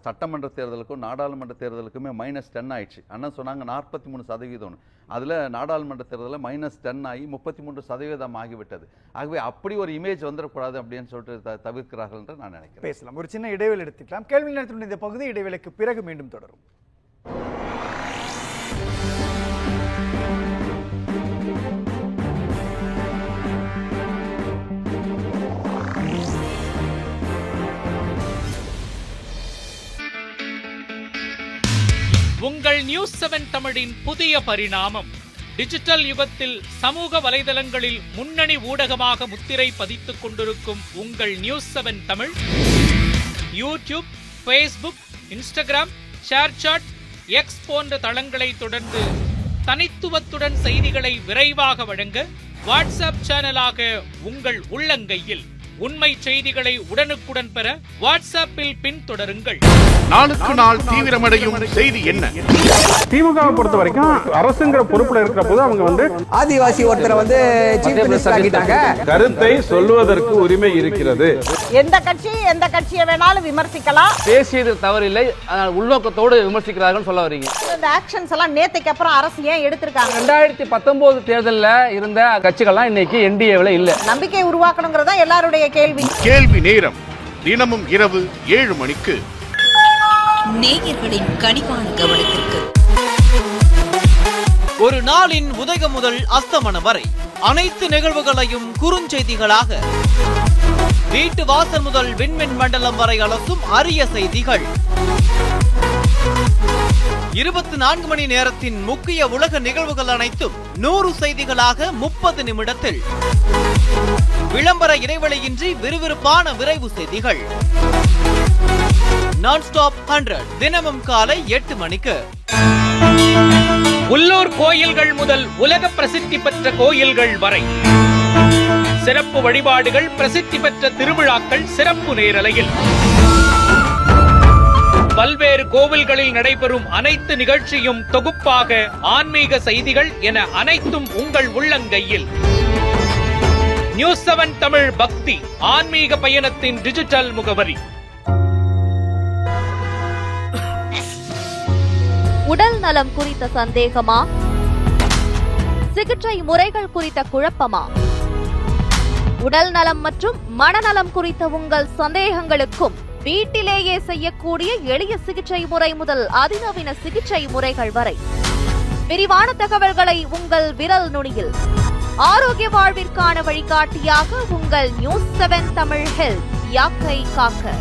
சட்டமன்ற தேர்தலுக்கும் நாடாளுமன்ற தேர்தலுக்குமே -10 ஆயிடுச்சு. அண்ணா சொன்னாங்க 43%. அதில் நாடாளுமன்ற தேர்தலில் -10 ஆகி 33% ஆகிவிட்டது. ஆகவே அப்படி ஒரு இமேஜ் வந்துடக்கூடாது அப்படின்னு சொல்லிட்டு தவிர்க்கிறார்கள் என்று நான் நினைக்கிறேன். பேசலாம், ஒரு சின்ன இடைவேளை எடுத்துக்கலாம். கேள்வி நேரத்தினுடைய இந்த பகுதி இடைவேளைக்கு பிறகு மீண்டும் தொடரும். உங்கள் நியூஸ் 7 தமிழின் புதிய பரிணாமம். டிஜிட்டல் யுகத்தில் சமூக வலைதளங்களில் முன்னணி ஊடகமாக முத்திரை பதித்துக் கொண்டிருக்கும் உங்கள் news 7 Tamil YouTube, Facebook, Instagram, ShareChat, X போன்ற தளங்களை தொடர்ந்து தனித்துவத்துடன் செய்திகளை விரைவாக வழங்க வாட்ஸ்அப் சேனலாக உங்கள் உள்ளங்கையில் உண்மை செய்திகளை உடனுக்குடன் பெற வாட்ஸ்அப்பில் பின்தொடருங்கள். நாளுக்கு நாள் தீவிரமடையும் செய்தி என்ன? திமுகவை பொறுத்த வரைக்கும் அரசுங்கிற பொறுப்புல இருக்கிற போது அவங்க ஆதிவாசி ஒருத்தரை சீஃப் மினிஸ்டர் ஆக்கிட்டாங்க. கருத்தை சொல்வதற்கு உரிமை இருக்கிறது. எந்த கட்சியை வேணாலும் விமர்சிக்கலாம். பேசியது தவறில்லை, உள்நோக்கத்தோடு விமர்சிக்கிறார்கள் சொல்ல வரீங்க. இந்த ஆக்ஷன்ஸ் எல்லாம் நேத்துக்கு அப்புறம் அரசு ஏன் எடுத்திருக்காங்க? 2019 தேர்தலில் இருந்த கட்சிகள்லாம் இன்னைக்கு என்டிஏவில் இல்ல. நம்பிக்கை உருவாக்கணுங்கிறதா எல்லாருடைய கேள்வி நேரம் தினமும் இரவு 7 மணிக்கு. நேயர்களின் கனிவான கவனத்திற்கு. ஒரு நாளின் உதயம் முதல் அஸ்தமனம் வரை அனைத்து நிகழ்வுகளையும் குறுஞ்செய்திகளாக, வீட்டு வாசல் முதல் விண்மின் மண்டலம் வரை அலசும் அரிய செய்திகள், 24 மணி நேரத்தின் முக்கிய உலக நிகழ்வுகள் அனைத்தும் 100 செய்திகளாக 30 நிமிடத்தில், விளம்பர இடைவெளியின்றி விறுவிறுப்பான விரைவு செய்திகள். நான் ஸ்டாப் 100 தினமும் காலை 8 மணிக்கு. உள்ளூர் கோயில்கள் முதல் உலக பிரசித்தி பெற்ற கோயில்கள் வரை சிறப்பு வழிபாடுகள், பிரசித்தி பெற்ற திருவிழாக்கள் சிறப்பு நேரலையில், பல்வேறு கோவில்களில் நடைபெறும் அனைத்து நிகழ்ச்சியும் தொகுப்பாக ஆன்மீக செய்திகள் என அனைத்தும் உங்கள் உள்ளங்கையில். நியூஸ் 7 தமிழ் பக்தி ஆன்மீக பயணத்தின் டிஜிட்டல் முகவரி. உடல் நலம் குறித்த சந்தேகமா? சிகிச்சை முறைகள் குறித்த குழப்பமா? உடல் நலம் மற்றும் மனநலம் குறித்த உங்கள் சந்தேகங்களுக்கும் வீட்டிலேயே செய்யக்கூடிய எளிய சிகிச்சை முறை முதல் அதிநவீன சிகிச்சை முறைகள் வரை விரிவான தகவல்களை உங்கள் விரல் நுனியில். ஆரோக்கிய வாழ்விற்கான வழிகாட்டியாக உங்கள் நியூஸ் 7 தமிழ் ஹெல்த். யாக்கை காக்க.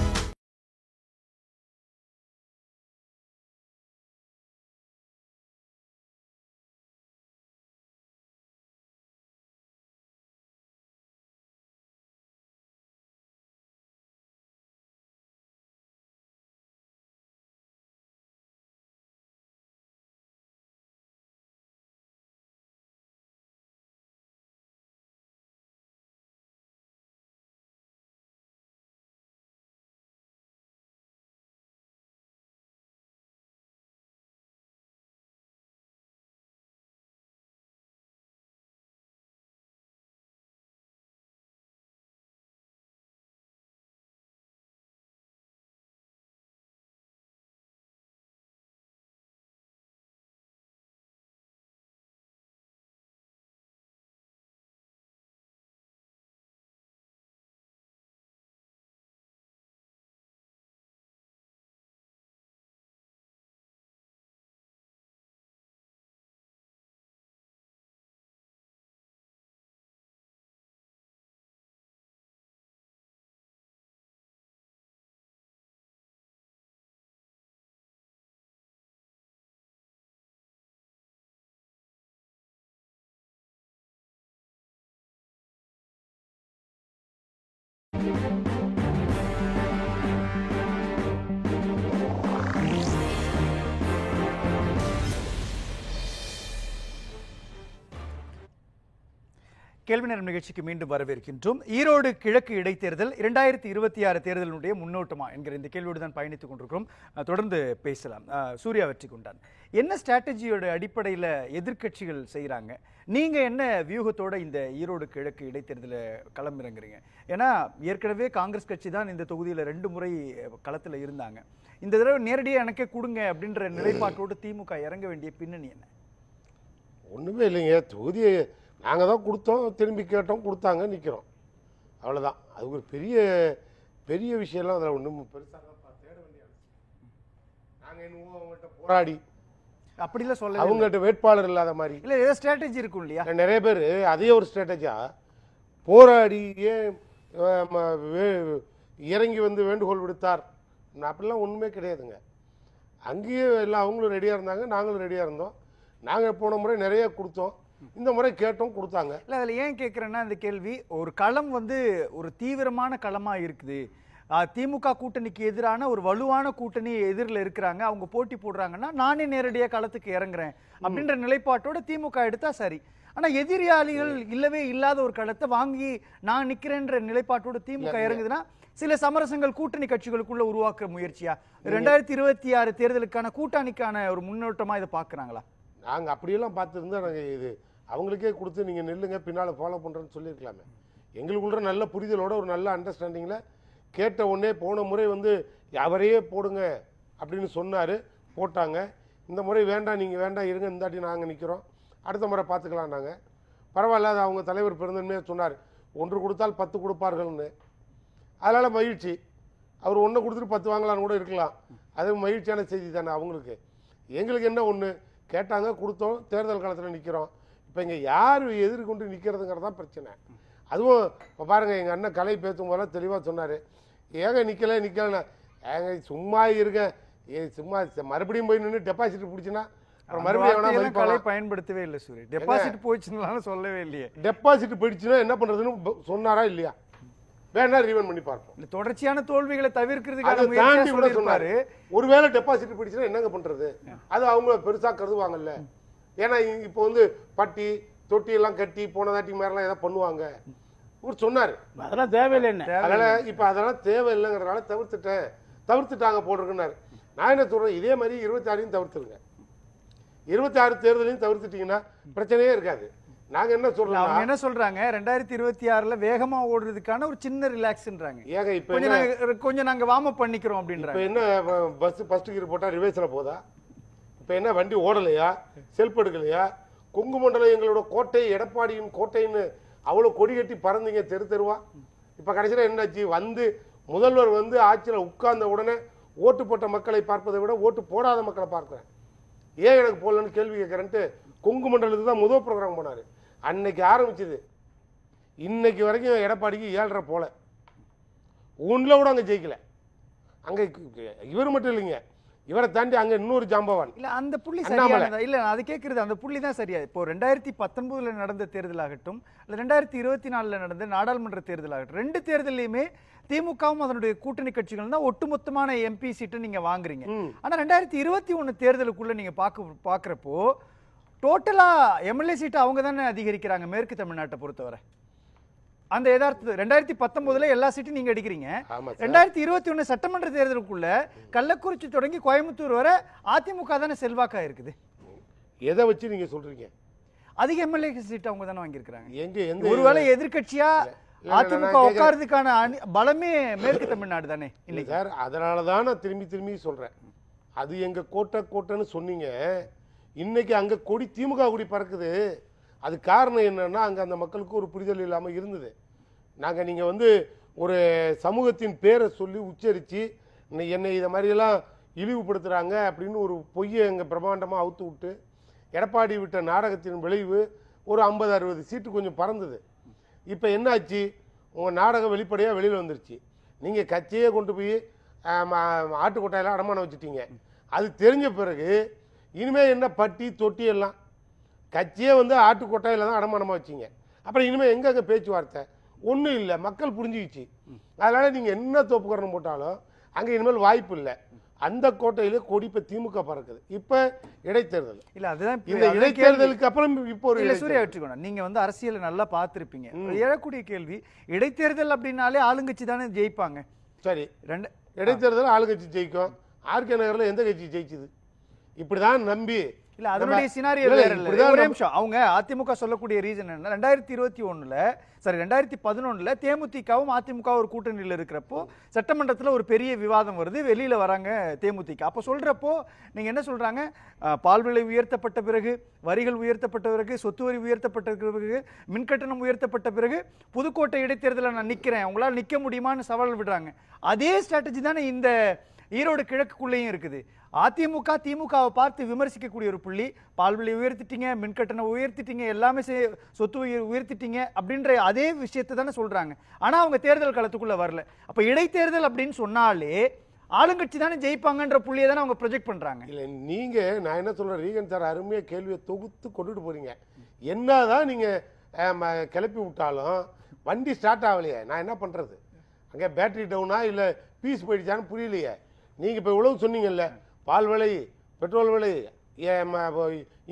கேள்வி நேரம் நிகழ்ச்சிக்கு மீண்டும் வரவேற்கின்றோம். ஈரோடு கிழக்கு இடைத்தேர்தல் 2026 தேர்தலினுடைய முன்னோட்டமா என்கிற இந்த கேள்வியோடு தான் பயணித்துக் கொண்டிருக்கிறோம். தொடர்ந்து பேசலாம். சூர்யா வெற்றி கொண்டான், என்ன ஸ்ட்ராட்டஜியோட அடிப்படையில் எதிர்க்கட்சிகள் செய்கிறாங்க? நீங்கள் என்ன வியூகத்தோட இந்த ஈரோடு கிழக்கு இடைத்தேர்தலை களமிறங்குறீங்க? ஏன்னா ஏற்கனவே காங்கிரஸ் கட்சி தான் இந்த தொகுதியில் 2 முறை களத்தில் இருந்தாங்க. இந்த தடவை நேரடியாக எனக்கே கொடுங்க அப்படின்ற நிலைப்பாட்டோடு திமுக இறங்க வேண்டிய பின்னணி என்ன? ஒன்றுமே இல்லைங்க. தொகுதியை நாங்கள் தான் கொடுத்தோம், திரும்பி கேட்டோம், கொடுத்தாங்க, நிற்கிறோம், அவ்வளோதான். அது ஒரு பெரிய விஷயம்லாம் அதில் ஒன்றும் பெருசாக தேட வேண்டிய நாங்கள் இன்னும் அவங்கள்ட்ட போராடி அப்படிலாம் சொல்ல அவங்ககிட்ட வேட்பாளர் இல்லாத மாதிரி இல்லை, ஏதோ ஸ்ட்ராட்டஜி இருக்கும் இல்லையா? நிறைய பேர் அதே ஒரு ஸ்ட்ராட்டஜியாக போராடி ஏன் இறங்கி வந்து வேண்டுகோள் விடுத்தார் அப்படிலாம் ஒன்றுமே கிடையாதுங்க. அங்கேயே எல்லாம் அவங்களும் ரெடியாக இருந்தாங்க, நாங்களும் ரெடியாக இருந்தோம். நாங்கள் போன முறை நிறைய கொடுத்தோம், இந்த முறை கேட்டோம், கொடுத்தாங்க. இல்லை, அதில் ஏன் கேட்குறேன்னா இந்த கேள்வி, ஒரு களம் வந்து ஒரு தீவிரமான களமாக இருக்குது. திமுக கூட்டணிக்கு எதிரான ஒரு வலுவான கூட்டணி எதிரில் இருக்கிறாங்க, அவங்க போட்டி போடுறாங்கன்னா நானே நேரடியாக களத்துக்கு இறங்குறேன் அப்படின்ற நிலைப்பாட்டோட திமுக எடுத்தா சரி. ஆனா எதிராளிகள் இல்லவே இல்லாத ஒரு களத்தை வாங்கி நான் நிக்கிறேன்ற நிலைப்பாட்டோட திமுக இறங்குதுன்னா சில சமரசங்கள் கூட்டணி கட்சிகளுக்குள்ள உருவாக்குற முயற்சியா 2026 தேர்தலுக்கான கூட்டணிக்கான ஒரு முன்னோட்டமா இதை பாக்குறாங்களா? நாங்க அப்படியெல்லாம் பார்த்துருந்தா நாங்க இது அவங்களுக்கே கொடுத்து நீங்க நில்லுங்க பின்னால ஃபாலோ பண்றேன்னு சொல்லியிருக்கலாமே. எங்களுக்குள்ள நல்ல புரிதலோட ஒரு நல்ல அண்டர்ஸ்டாண்டிங்ல கேட்ட உடனே போன முறை வந்து அவரையே போடுங்க அப்படின்னு சொன்னாரு, போட்டாங்க. இந்த முறை வேண்டாம், நீங்க வேண்டாம் இருங்க, இந்தாட்டி நாங்க நிக்கிறோம், அடுத்த முறை பார்த்துக்கலாம். நாங்க பரவாயில்ல, அது அவங்க தலைவர் பெருந்தன்மையாக சொன்னார், 1 கொடுத்தால் 10 கொடுப்பார்கள்னு. அதனால மகிழ்ச்சி. அவர் 1 கொடுத்துட்டு 10 வாங்கலான்னு கூட இருக்கலாம். அது மகிழ்ச்சியான செய்தி தானே அவங்களுக்கு. எங்களுக்கு என்ன ஒன்று கேட்டாங்க, கொடுத்தோம், தேர்தல் காலத்தில் நிற்கிறோம். இப்போ இங்கே யார் எதிர்கொண்டு நிற்கிறதுங்கிறது தான் பிரச்சனை. அதுவும் இப்போ பாருங்கள், எங்கள் அண்ணன் கலை பேசும் போதெல்லாம் தெளிவாக சொன்னார், ஏங்க நிற்கலைன்னா ஏங்க சும்மா இருக்கேன், சும்மா மறுபடியும் போய் நின்று டெபாசிட் பிடிச்சின்னா மறுபடியும் பயன்படுத்தவே இல்லை சூரிய. டெபாசிட் போயிடுச்சுன்னு சொல்லவே இல்லையே. டெபாசிட் போயிடுச்சுன்னா என்ன பண்ணுறதுன்னு சொன்னாரா இல்லையா? வேணா ரீவன் பண்ணி பார்ப்போம். தொடர்ச்சியான தோல்விகளை தவிர்க்கிறதுக்கு சொன்னாரு. ஒருவேளை டெபாசிட் பிடிச்சுன்னா என்னங்க பண்றது? அது அவங்க பெருசா கருதுவாங்கல்ல. ஏன்னா இப்போ வந்து பட்டி தொட்டி எல்லாம் கட்டி போனதாட்டி மாதிரிலாம் ஏதாவது பண்ணுவாங்க. இவர் சொன்னாரு அதெல்லாம் தேவையில்லை. அதனால இப்ப அதெல்லாம் தேவையில்லைங்கிறதுனால தவிர்த்துட்டாங்க போட்டிருக்குன்னாரு. நான் என்ன சொல்றேன், இதே மாதிரி 26 தவிர்த்துருங்க. 26 தேர்தலையும் தவிர்த்துட்டீங்கன்னா பிரச்சனையே இருக்காது. நாங்க என்ன சொல்றோம், அவங்க என்ன சொல்றாங்க, 2026ல வேகமா ஓடுறதுக்கான ஒரு சின்ன ரிலாக்ஸ்ன்றாங்க. ஏங்க இப்ப கொஞ்சம் நாங்க வார்ம் அப் பண்ணிக்கிறோம் அப்படின்றாங்க. இப்ப என்ன பஸ் ஃபர்ஸ்ட் கியர் போட்டா ரிவர்ஸ்ல போதா? இப்ப என்ன வண்டி ஓடலையா, செல்ஃப் எடுக்கலையா? கொங்கு மண்டலம் எங்களோட கோட்டை, எடப்பாடியின் கோட்டைன்னு அவ்வளவு கொடி கட்டி பறந்தீங்க தெரு தெருவா. இப்ப கடைசியில என்னாச்சு, வந்து முதல்வர் வந்து ஆட்சியில் உட்கார்ந்த உடனே ஓட்டு போட்ட மக்களை பார்ப்பதை விட ஓட்டு போடாத மக்களை பார்க்கிறேன். ஏன் எனக்கு போடலன்னு கேள்வி கேட்கறேன்ட்டு கொங்கு மண்டலத்துக்கு தான் முதல் ப்ரோக்ராம் போனாரு. அன்னைக்கு ஆரம்பிச்சது இன்னைக்கு வரைக்கும் எடப்பாடிக்கு 7.5 போல ஒன்றில் கூட அங்கே ஜெயிக்கல. அங்கே இவர் மட்டும் இல்லைங்க, இவரை தாண்டி அங்கே இன்னொரு ஜாம்பவான் இல்லை. அந்த புள்ளி சரியானதா? இல்லை, அது கேட்குறது அந்த புள்ளி தான் சரியா. இப்போ 2019 நடந்த தேர்தலாகட்டும், இல்லை 2024 நடந்த நாடாளுமன்ற தேர்தலாகட்டும், 2 தேர்தலையுமே திமுகவும் அதனுடைய கூட்டணி கட்சிகள் தான் ஒட்டுமொத்தமான எம்பி சீட்டை நீங்க வாங்குறீங்க. ஆனா 2021 தேர்தலுக்குள்ள நீங்க பாக்குறப்போ டோட்டலா எம்எல்ஏ சீட்டை அவங்க தானே அதிகரிக்கிறாங்க மேற்கு தமிழ்நாட்டை பொறுத்தவரை. அந்த யதார்த்தம் 2019 எல்லா சீட்டும் நீங்க அடிக்கிறீங்க. 2021 சட்டமன்ற தேர்தலுக்குள்ள கள்ளக்குறிச்சி தொடங்கி கோயம்புத்தூர் வரை அதிமுக தானே செல்வாக்கா இருக்குது. எதை வச்சு நீங்க சொல்றீங்க? அதிக எம்எல்ஏ சீட் அவங்க தானே வாங்கியிருக்கிறாங்க. எங்க ஒருவேளை எதிர்கட்சியா அதிமுக உட்கார்றதுக்கான பலமே மேற்கு தமிழ்நாடு தானே இல்லை சார்? அதனாலதான் நான் திரும்பி சொல்றேன், அது எங்க கோட்டைன்னு சொன்னீங்க. இன்னைக்கு அங்க கொடி திமுக கொடி பறக்குது. அது காரணம் என்னன்னா, அங்க அந்த மக்களுக்கு ஒரு புரிதல் இல்லாம இருந்தது. நாங்க நீங்க வந்து ஒரு சமூகத்தின் பேரை சொல்லி உச்சரிச்சு என்னை இதை மாதிரியெல்லாம் இழிவுபடுத்துறாங்க அப்படின்னு ஒரு பொய்யை எங்க பிரம்மாண்டமா அவுத்து விட்டு எடப்பாடி விட்ட நாடகத்தின் விளைவு ஒரு 50-60 சீட்டு கொஞ்சம் பறந்தது. இப்போ என்னாச்சு, உங்கள் நாடகம் வெளிப்படையாக வெளியில் வந்துருச்சு. நீங்கள் கட்சியே கொண்டு போய் ஆட்டுக்கொட்டாயெல்லாம் அடமானம் வச்சுட்டீங்க. அது தெரிஞ்ச பிறகு இனிமேல் என்ன பட்டி தொட்டி எல்லாம் கட்சியே வந்து ஆட்டுக்கொட்டாயில் தான் அடமானமாக வச்சிங்க. அப்புறம் இனிமேல் எங்கே பேச்சுவார்த்தை? ஒன்றும் இல்லை, மக்கள் புரிஞ்சுக்கிச்சு. அதனால் நீங்கள் என்ன தோப்புக்கரணம் போட்டாலும் அங்கே இனிமேல் வாய்ப்பு இல்லை. அந்த கோட்டையில கொடி இப்ப திமுக பறக்குது. இப்ப இடைத்தேர்தல் இல்ல, அதுதான் இந்த இடைத்தேர்தலுக்கு அப்புறம் இப்போ ஒரு இல்ல சூர்யா வெற்றிக்கணும். நீங்க வந்து அரசியல் நல்லா பார்த்திருப்பீங்க. எழக்கூடிய கேள்வி, இடைத்தேர்தல் அப்படின்னாலே ஆளுங்கட்சி தானே ஜெயிப்பாங்க. சரி, இடைத்தேர்தல் ஆளுங்கட்சி ஜெயிக்கும். ஆர்கே நகர்ல எந்த கட்சி ஜெயிச்சது? இப்படிதான் நம்பி இல்ல, அதனுடைய சினாரியோ வேற இல்ல. ஒரே நிமிஷம், அவங்க அதிமுக சொல்லக்கூடிய ரீசன் என்ன, 2011 தேமுதிகவும் அதிமுக ஒரு கூட்டணியில் இருக்கிறப்போ சட்டமன்றத்தில் ஒரு பெரிய விவாதம் வருது, வெளியில வராங்க தேமுதிக. அப்போ சொல்றப்போ நீங்க என்ன சொல்றாங்க, பால் விலை உயர்த்தப்பட்ட பிறகு, வரிகள் உயர்த்தப்பட்ட பிறகு, சொத்து வரி உயர்த்தப்பட்ட பிறகு, மின்கட்டணம் உயர்த்தப்பட்ட பிறகு புதுக்கோட்டை இடைத்தேர்தலில் நான் நிக்கிறேன், உங்களால் நிக்க முடியுமான்னு சவால் விடுறாங்க. அதே ஸ்ட்ராட்டஜி தானே இந்த ஈரோடு கிழக்குள்ளேயும் இருக்குது. அதிமுக திமுகவை பார்த்து விமர்சிக்கக்கூடிய ஒரு புள்ளி, பால் விலை உயர்த்திட்டீங்க, மின்கட்டணம் உயர்த்திட்டீங்க, எல்லாமே சொத்து உயர்த்திட்டீங்க அப்படின்ற அதே விஷயத்தை தானே சொல்றாங்க. ஆனா அவங்க தேர்தல் களத்துக்குள்ள வரல. அப்ப இடைத்தேர்தல் அப்படின்னு சொன்னாலே ஆளுங்கட்சி தானே ஜெயிப்பாங்கன்ற புள்ளியை தானே அவங்க ப்ரொஜெக்ட் பண்றாங்க. இல்ல நீங்க, நான் என்ன சொல்றேன், ரீகன் சார் அருமையா கேள்வியை தொகுத்து கொண்டுட்டு போறீங்க. என்னதான் நீங்க கிளப்பி விட்டாலும் வண்டி ஸ்டார்ட் ஆகலையே, நான் என்ன பண்றது? அங்கே பேட்டரி டவுனா இல்ல பீஸ் போயிடுச்சான்னு புரியலையே. நீங்க இப்ப இவ்வளவு சொன்னீங்கல்ல, பால் விலை, பெட்ரோல் விலை,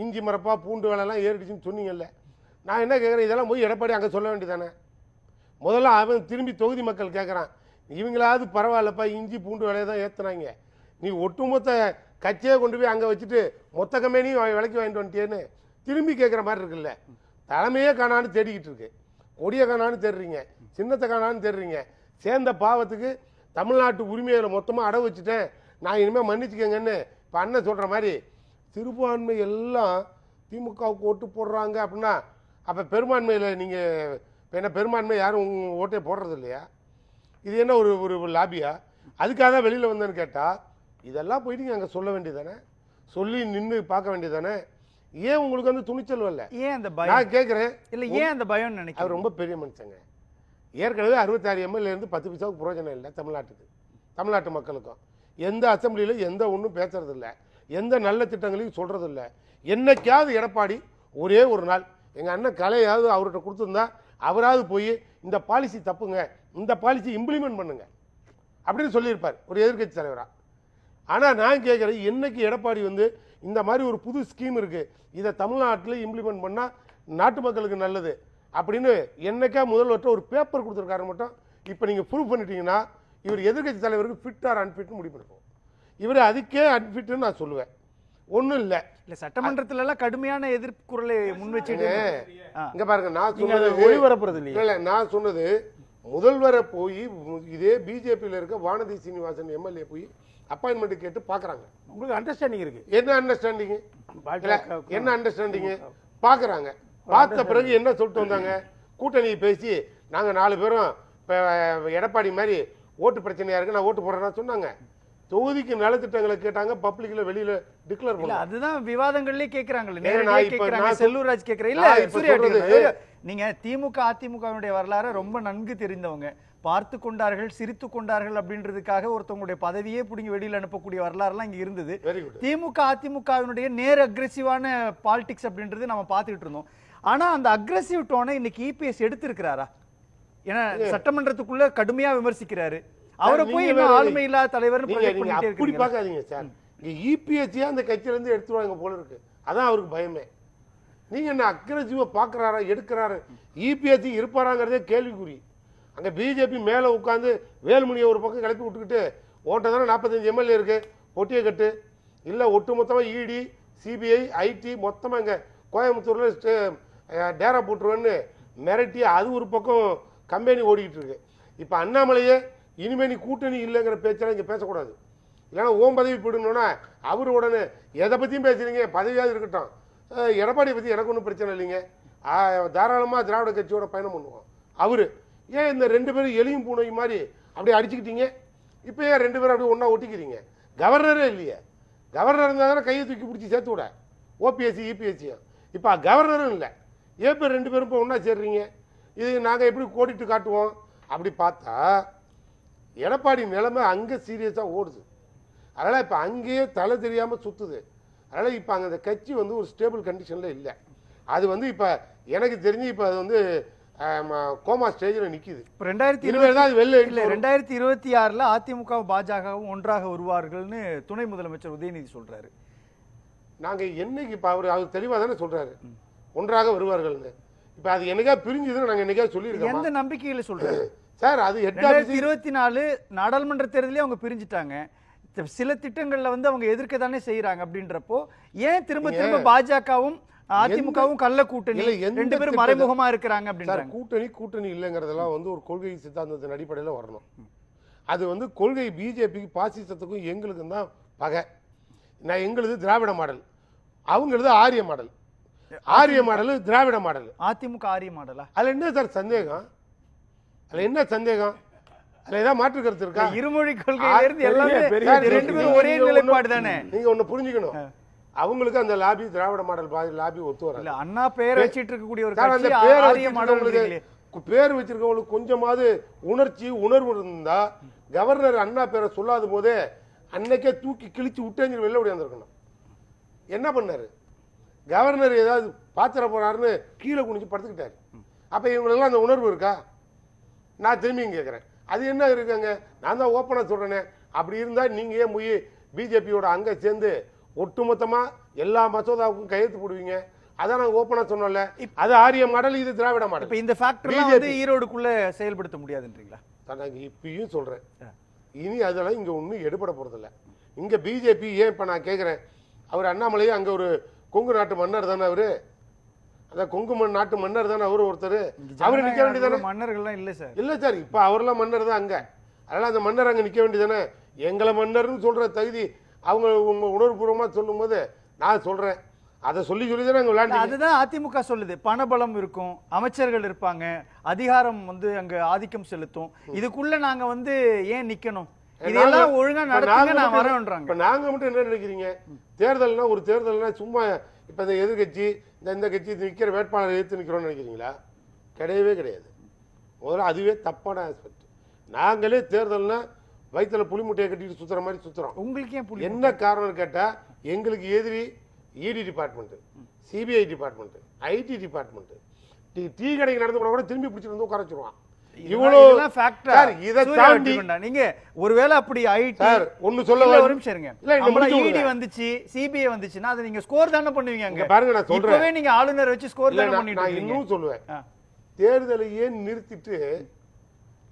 இஞ்சி மரப்பா பூண்டு விலைலாம் ஏறிடுச்சுன்னு சொன்னீங்கல்ல. நான் என்ன கேட்குறேன், இதெல்லாம் போய் எடப்பாடி அங்கே சொல்ல வேண்டியதானே? முதல்ல அவன் திரும்பி தொகுதி மக்கள் கேட்குறான், இவங்களாவது பரவாயில்லப்பா, இஞ்சி பூண்டு விலையை தான் ஏற்றுனாங்க, நீ ஒட்டுமொத்த கட்சியை கொண்டு போய் அங்கே வச்சுட்டு மொத்த கம்பெனியும் விலைக்கு வாங்கிட்டு வந்துட்டேன்னு திரும்பி கேட்குற மாதிரி இருக்குல்ல. தலைமையே காணான்னு தேடிக்கிட்டு இருக்கு, கொடியை காணான்னு தேடுறீங்க, சின்னத்தை காணான்னு தேடுறீங்க. சேர்ந்த பாவத்துக்கு தமிழ்நாட்டு உரிமைகளை மொத்தமாக அடவு வச்சுட்டேன், நான் இனிமேல் மன்னிச்சுக்கங்கன்னு இப்போ அண்ணன் சொல்கிற மாதிரி சிறுபான்மை எல்லாம் திமுகவுக்கு ஓட்டு போடுறாங்க அப்படின்னா அப்போ பெரும்பான்மையில் நீங்கள் இப்போ என்ன பெரும்பான்மை யாரும் உங்கள் ஓட்டே போடுறது இல்லையா? இது என்ன ஒரு ஒரு லாபியா? அதுக்காக தான் வெளியில் வந்தேன்னு கேட்டால் இதெல்லாம் போயிட்டு நீங்கள் அங்கே சொல்ல வேண்டியதானே, சொல்லி நின்று பார்க்க வேண்டியதானே? ஏன் உங்களுக்கு வந்து துணிச்சல் வரல? ஏன் அந்த பயம்? நான் கேட்குறேன், இல்லை ஏன் அந்த பயம் நினைக்கிறேன்? அவர் ரொம்ப பெரிய மனுஷங்க. ஏற்கனவே 66 எம்எல்ஏருந்து 10 பைசாவுக்கு பிரயோஜனம் இல்லை தமிழ்நாட்டுக்கு, தமிழ்நாட்டு மக்களுக்கும். எந்த அசம்பிளியில் எந்த ஒன்றும் பேசுறதில்ல, எந்த நல்ல திட்டங்களையும் சொல்கிறதில்ல. என்னைக்காவது எடப்பாடி ஒரே ஒரு நாள் எங்கள் அண்ணன் கலையாவது அவர்கிட்ட கொடுத்துருந்தா அவராவது போய் இந்த பாலிசி தப்புங்க, இந்த பாலிசி இம்ப்ளிமெண்ட் பண்ணுங்க அப்படின்னு சொல்லியிருப்பார் ஒரு எதிர்கட்சி தலைவராக. ஆனால் நான் கேட்குறேன், என்னைக்கு எடப்பாடி வந்து இந்த மாதிரி ஒரு புது ஸ்கீம் இருக்குது, இதை தமிழ்நாட்டில் இம்ப்ளிமெண்ட் பண்ணால் நாட்டு மக்களுக்கு நல்லது அப்படின்னு என்னைக்கா முதல்வர்கிட்ட ஒரு பேப்பர் கொடுத்துருக்காரு மட்டும் இப்போ நீங்கள் ப்ரூவ் பண்ணிட்டீங்கன்னா இவர் எதிர்கட்சி தலைவருக்கு ஃபிட் ஆர் அன்ஃபிட்னு முடிவு பண்ணுவோம். இவர் அதுக்கே அன்ஃபிட்னு நான் சொல்லுவேன். ஒன்றும் இல்லை, சட்டமன்றத்துல எல்லாம் கடுமையான எதிர்ப்பு குரலை முன் வச்சுட்டு இங்க பாருங்க, நான் சொன்னது ஒளிபரப்புறது இல்லை, நான் சொன்னது முதல்வரை போய் இதே பிஜேபியில் இருக்க வானதி சீனிவாசன் எம்எல்ஏ போய் அப்பாயின்மெண்ட் கேட்டு பார்க்குறாங்க. உங்களுக்கு அண்டர்ஸ்டாண்டிங் இருக்கு, என்ன அண்டர்ஸ்டாண்டிங்? என்ன அண்டர்ஸ்டாண்டிங்? பார்க்குறாங்க. பார்த்த பிறகு என்ன சொல்லிட்டு வந்தாங்க, கூட்டணியை பேசி நாங்கள் 4 பேரும் இப்போ எடப்பாடி மாதிரி ஓட்டு பிரச்சனையா இருக்கு, நான் ஓட்டு போடுறேன்னா சொன்னாங்க. தொகுதிக்கு நலத்திட்டங்களை கேட்டாங்க, பப்ளிக்ல வெளியில டிக்ளேர் பண்ணல. அதுதான் விவாதங்கள்லயே கேக்குறாங்கல்ல, நான் நேரடியா இப்ப கேக்குறாங்க. நான் செல்லூர் ராஜ் கேக்குறேன். இல்ல சூர்யா, நீங்க திமுக அதிமுகவுடைய வரலாறு ரொம்ப நன்கு தெரிந்தவங்க. பார்த்து கொண்டார்கள், சிரித்து கொண்டார்கள் அப்படின்றதுக்காக ஒருத்தவங்களுடைய பதவியே பிடிங்கி வெளியில அனுப்பக்கூடிய வரலாறுலாம் இங்க இருந்தது. திமுக அதிமுகவினுடைய நேர் அக்ரெசிவான பாலிடிக்ஸ் அப்படின்றது நம்ம பார்த்துட்டு இருந்தோம். ஆனா அந்த அக்ரெசிவ் டோனை இன்னைக்கு இபிஎஸ் எடுத்திருக்கிறாரா? ஏன்னா சட்டமன்றத்துக்குள்ள கடுமையா விமர்சிக்கிறாரு. அவரை போய் என்ன ஆளுமை இல்லாத தலைவர் அப்படி பார்க்காதீங்க சார். இபிஎஸ்சியா அந்த கட்சியில இருந்து எடுத்துருவாங்க போல இருக்கு, அதான் அவருக்கு பயமே. நீங்க என்ன அக்ரெசிவா பாக்குறாரா, எடுக்கிறாரு? இபிஎஸ்சி இருப்பாராங்கிறதே கேள்விக்குறி. அங்க பிஜேபி மேல உட்காந்து வேலுமணியை ஒரு பக்கம் கிளப்பி விட்டுக்கிட்டு ஓட்ட தானே 45 எம்எல்ஏ இருக்கு, பொட்டியை கட்டு இல்ல ஒட்டு மொத்தமா இடி சிபிஐ ஐடி மொத்தமா இங்க கோயம்புத்தூர்ல டேரா போட்டுருவேன்னு மிரட்டி அது ஒரு பக்கம் கம்பெனி ஓடிக்கிட்டு இருக்கு. இப்ப அண்ணாமலையே இனிமே நீ கூட்டணி இல்லைங்கிற பேச்செல்லாம் இங்க பேசக்கூடாது, இல்லைன்னா ஓம் பதவி போடணும்னா அவரு உடனே எதை பத்தியும் பேசுறீங்க, பதவியாவது இருக்கட்டும், எடப்பாடியை பத்தி எனக்கு ஒன்றும் பிரச்சனை இல்லைங்க, தாராளமா திராவிட கட்சியோட பயணம் பண்ணுவோம். அவரு ஏன் இந்த 2 பேரும் எலியும் பூனையும் மாதிரி அப்படியே அடிச்சுக்கிட்டீங்க? இப்போ ஏன் 2 பேரும் அப்படியே ஒன்றா ஒட்டிக்கிறீங்க? கவர்னரே இல்லையே, கவர்னர் இருந்தால் தானே கையை தூக்கி பிடிச்சி சேர்த்து விட, ஓபிஎஸ்சி இபிஎஸ்சியும். இப்போ கவர்னரும் இல்லை, ஏன் பேர் 2 பேரும் இப்போ ஒன்றா சேர்றீங்க? இது நாங்கள் எப்படி கோடிட்டு காட்டுவோம்? அப்படி பார்த்தா எடப்பாடி நிலைமை அங்கே சீரியஸாக ஓடுது. அதனால் இப்போ அங்கேயே தலை தெரியாமல் சுற்றுது. அதனால் இப்போ அங்கே அந்த கட்சி வந்து ஒரு ஸ்டேபிள் கண்டிஷனில் இல்லை. அது வந்து இப்போ எனக்கு தெரிஞ்சு இப்போ அது வந்து கோமா ஸ்டேஜில் நிற்கிது. 2026 அதிமுக பாஜகவும் ஒன்றாக வருவார்கள்னு துணை முதலமைச்சர் உதயநிதி சொல்றாரு. நாங்கள் என்னைக்கு இப்போ அவர் தெளிவாக தானே சொல்றாரு ஒன்றாக வருவார்கள்னு. இப்போ அது என்னைக்கா பிரிஞ்சுதுன்னு நாங்கள் என்னைக்கா சொல்லியிருக்கோம். எந்த நம்பிக்கையில் சொல்றாரு சார்? அது 2024 நாடாளுமன்ற தேர்தலே அவங்க பிரிஞ்சுட்டாங்க. சில திட்டங்கள்ல வந்து அவங்க எதிர்க்க தானே செய்யறாங்க. அப்படின்றப்போ ஏன் திரும்ப திரும்ப பாஜகவும் அதிமுகவும் கள்ள கூட்டணி 2 பேரும் மறைமுகமா இருக்கிறாங்க அப்படின்றாங்க. கூட்டணி இல்லைங்கிறதெல்லாம் வந்து ஒரு கொள்கை சித்தாந்தத்தின் அடிப்படையில் வரணும். அது வந்து கொள்கை பிஜேபிக்கு பாசிசத்துக்கும் எங்களுக்கும் தான் பகை. நான் எங்களுது திராவிட மாடல், அவங்களது ஆரிய மாடல். ஆரிய மாடல் திராவிட மாடல், அதிமுக ஆரிய மாடலா? அதுல என்ன சார் சந்தேகம்? அதுல என்ன சந்தேகம்? அதுல ஏதாவது மாற்று கருத்து இருக்கா? இருமொழி கொள்கையில இருந்து எல்லாமே 2 பேரும் ஒரே நிலைப்பாடு தானே. நீங்க ஒண்ணு புரிஞ்சுக்கணும், அவங்களுக்கு அந்த லாபி திராவிட மாடல் லாபி ஒத்து வர இல்ல. அண்ணா பேர் வச்சிட்டு இருக்கக்கூடிய ஒரு கட்சி ஆரிய மாடல். பேர் வச்சிருக்கவங்களுக்கு கொஞ்சமாவது உணர்வு இருந்தா கவர்னர் அண்ணா பேரை சொல்லாத போதே அன்னைக்கே தூக்கி கிழிச்சு விட்டேஞ்சு வெளில ஓடியாந்துருக்கணும். என்ன பண்ணாரு கவர்னர்? ஏதாவது பாத்திர போறாருன்னு கீழே குனிஞ்சு படுத்துக்கிட்டாரு. அப்ப இவங்களுக்கெல்லாம் அந்த உணர்வு இருக்கா? நான் திரும்பியும் கேட்கிறேன், அது என்ன இருக்காங்க? நான் தான் ஓப்பனா சொல்றேனே. அப்படி இருந்தா நீங்க ஏன் போய் பிஜேபியோட அங்க சேர்ந்து ஒட்டுமொத்தமா எல்லா மசோதாவுக்கும் கையெழுத்து போடுவீங்க? அதான் நாங்க ஓப்பனா சொன்னோம்ல, அது ஆரிய மாடல், இது திராவிட மாடல். இப்ப இந்த ஃபேக்டர்லாம் வந்து ஈரோடுக்குள்ள செயல்படுத்த முடியாதுன்றீங்களா? நான் இப்பயும் சொல்றேன், இனி அதெல்லாம் இங்க ஒன்றும் எடுபட போறதில்ல. இங்க பிஜேபி ஏன் இப்ப நான் கேட்கிறேன், அவர் அண்ணாமலையே அங்க ஒரு கொங்கு நாட்டு மன்னர் தானே அவரு, அதான் கொங்கு நாட்டு மன்னர் தானே அவரு ஒருத்தர், அவரு நிக்க வேண்டியதானே? மன்னர்கள்லாம் இல்ல சார். இல்ல சார், இப்ப அவரெல்லாம் மன்னர் தான் அங்க, அதனால அந்த மன்னர் அங்க நிக்க வேண்டியதானே? எங்களை மன்னர்னு சொல்ற தகுதி அவங்க உணர்வுபூர்வமா சொல்லும் போது நான் சொல்றேன், அதை சொல்லி தானே அங்க விளையாண்டு. அதுதான் அதிமுக சொல்லுது, பணபலம் இருக்கும், அமைச்சர்கள் இருப்பாங்க, அதிகாரம் வந்து அங்க ஆதிக்கம் செலுத்தும், இதுக்குள்ள நாங்க வந்து ஏன் நிக்கணும், இதெல்லாம் ஒழுங்கா நடக்குங்க நான் வரேன்றாங்க. இப்ப நாங்க மட்டும் என்ன நினைக்கிறீங்க, தேர்தல்னா ஒரு தேர்தல்னா சும்மா இப்ப இந்த எதிர்கட்சி இந்த கட்சி நிக்கிற வேட்பாளரை எதிர்த்து நிக்கிறோம்னு நினைக்கிறீங்களா? கிடையவே கிடையாது. முதல்ல அதுவே தப்பான ஆஸ்பெக்ட். நாங்களே தேர்தல்னா வயிற்றுல புளி முட்டையை கட்டிட்டு சுத்துற மாதிரி சுத்துறோம். உங்களுக்கு ஏன் என்ன காரணம் கேட்டா, எங்களுக்கு எதிரி இடி department, CBI department, IT department, tea கடைக்கு நடந்து கூட திரும்பி பிடிச்சிட்டு வந்து உட்கார வச்சிருவான். இவ்வளவு ஃபேக்டர் இத தாண்டி நீங்க ஒருவேளை அப்படி ஐடி சார் ஒன்னு சொல்ல ஒரு நிமிஷம் இருங்க, இடி வந்துச்சு சிபிஐ வந்துச்சுன்னா அதை நீங்க ஸ்கோர் தானே பண்ணுவீங்க. அங்க பாருங்க, நான் சொல்றேன், இப்பவே நீங்க ஆளுநர் வச்சு ஸ்கோர் தானே பண்ணிட்டு இருக்கீங்க. நான் இன்னும் சொல்லுவேன், தேர்தலையே நிறுத்திட்டு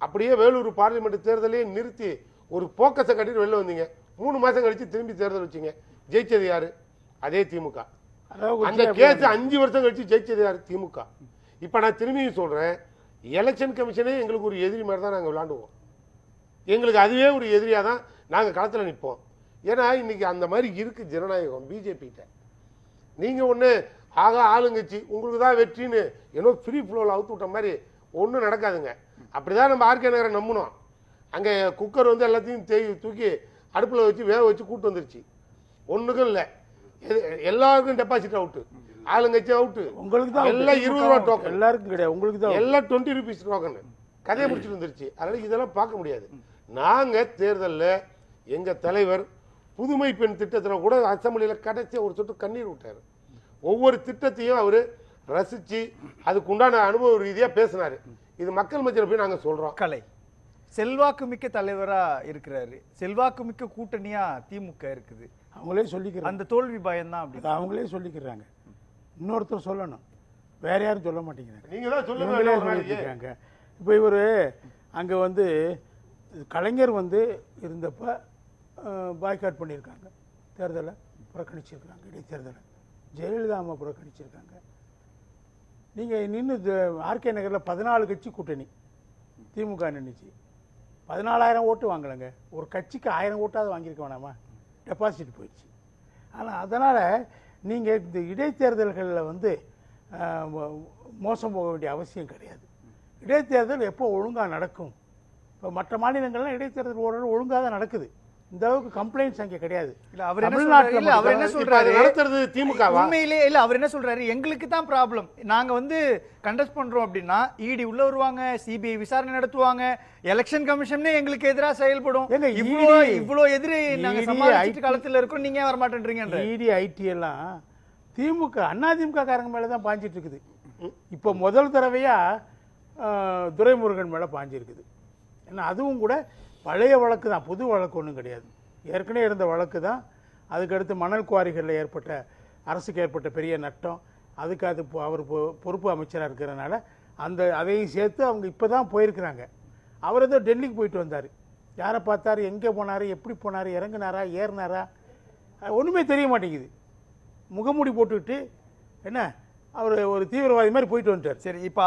அப்படியே வேலூர் பார்லிமெண்ட் தேர்தலையே நிறுத்தி ஒரு போக்கஸை கட்டிட்டு வெளில வந்தீங்க, 3 மாசம் கழிச்சு திரும்பி தேர்தல் வச்சீங்க, ஜெயிச்சது யாரு? அதே திமுக. அந்த கேஸ் 5 வருஷம் கழிச்சு ஜெயிச்சது யாரு? திமுக. இப்ப நான் திரும்பியும் சொல்றேன், எலெக்ஷன் கமிஷனே எங்களுக்கு ஒரு எதிரி மாதிரி தான் நாங்க விளையாண்டுவோம், எங்களுக்கு அதுவே ஒரு எதிரியா தான் நாங்க களத்துல நிற்போம். ஏன்னா இன்னைக்கு அந்த மாதிரி இருக்கு ஜனநாயகம் பிஜேபி கிட்ட. நீங்க ஒண்ணு ஆளுங்கட்சி உங்களுக்கு தான் வெற்றின்னு ஏதோ ஃப்ரீ ஃப்ளோல அவுத்து விட்ட மாதிரி ஒன்றும் நடக்காதுங்க. அப்படிதான் நம்ம ஆர்கே நகரை நம்பணும். அங்கே குக்கர் வந்து எல்லாத்தையும் தூக்கி அடுப்பில் வச்சு வேக வச்சு கூட்டு வந்துருச்சு, ஒன்றுக்கும் இல்லை, எல்லாருக்கும் டெபாசிட் அவுட்டு, ஆளுங்கட்சி அவுட்டு, உங்களுக்கு தான் எல்லாம் 20 ரூபா டோக்கன், எல்லாருக்கும் கிடையாது, உங்களுக்கு தான் எல்லாம் 20 ரூபீஸ் டோக்கன், கதையை முடிச்சுட்டு வந்துருச்சு. அதனால இதெல்லாம் பார்க்க முடியாது. நாங்கள் தேர்தலில் எங்கள் தலைவர் புதுமை பெண் திட்டத்தில் கூட அசம்பிளியில் கடைசியாக ஒரு சொட்டு கண்ணீர் விட்டார். ஒவ்வொரு திட்டத்தையும் அவர் ரசித்து அதுக்கு உண்டான அனுபவ ரீதியாக பேசினார். இது மக்கள் மத்தியில் போய் நாங்கள் சொல்கிறோம். கலை செல்வாக்கு மிக்க தலைவரா இருக்கிறாரு, செல்வாக்கு மிக்க கூட்டணியா திமுக இருக்குது, அவங்களே சொல்லிக்கிறாங்க. அந்த தோல்வி பயம் தான் அப்படி அவங்களே சொல்லிக்கிறாங்க. இன்னொருத்தர் சொல்லணும், வேற யாரும் சொல்ல மாட்டேங்கிறாங்க, நீங்க தான் சொல்லிக்கிறாங்க. இப்போ இவர் அங்கே வந்து கலைஞர் வந்து இருந்தப்ப பாய்காட் பண்ணியிருக்காங்க, தேர்தலை புறக்கணிச்சிருக்காங்க, இடைத்தேர்தலை ஜெயலலிதா அம்மா புறக்கணிச்சிருக்காங்க. நீங்கள் நின்று ஆர்கே நகரில் 14 கட்சி கூட்டணி திமுக நின்றுச்சு, 14,000 ஓட்டு வாங்கலைங்க, ஒரு கட்சிக்கு 1000 ஓட்டாவது வாங்கியிருக்க வேணாமா, டெபாசிட் போயிடுச்சு. ஆனால் அதனால் நீங்கள் இந்த இடைத்தேர்தல்களில் வந்து மோசம் போக வேண்டிய அவசியம் கிடையாது. இடைத்தேர்தல் எப்போ ஒழுங்காக நடக்கும், இப்போ மற்ற மாநிலங்கள்லாம் இடைத்தேர்தல் ஓரளவு ஒழுங்காக தான் நடக்குது, இந்த அளவுக்கு கம்ப்ளைண்ட்ஸ் அங்கே கிடையாது. தமிழ்நாட்டில் அவர் என்ன சொல்றாரு, நடத்துறது திமுக உண்மையிலே இல்ல, அவர் என்ன சொல்றாரு, எங்களுக்கு தான் ப்ராப்ளம், நாங்க வந்து கண்டஸ்ட் பண்றோம் அப்படின்னா இடி உள்ள வருவாங்க, சிபிஐ விசாரணை நடத்துவாங்க, எலெக்ஷன் கமிஷனே எங்களுக்கு எதிராக செயல்படும், இவ்வளோ எதிரி நாங்க சமாளிச்சிட்டு காலத்துல இருக்கோம், நீங்க வர மாட்டேன்றீங்க. இடி ஐடி எல்லாம் திமுக அதிமுக காரங்க மேல தான் பாஞ்சிட்டு இருக்குது. இப்போ முதல் தடவையா துரைமுருகன் மேல பாஞ்சிருக்குது. ஏன்னா அதுவும் கூட பழைய வழக்கு தான், புது வழக்கு ஒன்றும் கிடையாது, ஏற்கனவே இருந்த வழக்கு தான். அதுக்கடுத்து மணல் குவாரிகளில் அரசுக்கு ஏற்பட்ட பெரிய நட்டம், அதுக்கு அது அவர் பொறுப்பு அமைச்சராக இருக்கிறதுனால அதையும் சேர்த்து அவங்க இப்போ தான் போயிருக்கிறாங்க. அவர் ஏதோ டெல்லிக்கு போயிட்டு வந்தார், யாரை பார்த்தாரு, எங்கே போனார், எப்படி போனார், இறங்குனாரா ஏறினாரா ஒன்றுமே தெரிய மாட்டேங்குது, முகமூடி போட்டுக்கிட்டு என்ன அவர் ஒரு தீவிரவாதி மாதிரி போயிட்டு வந்துட்டார். சரி, இப்போ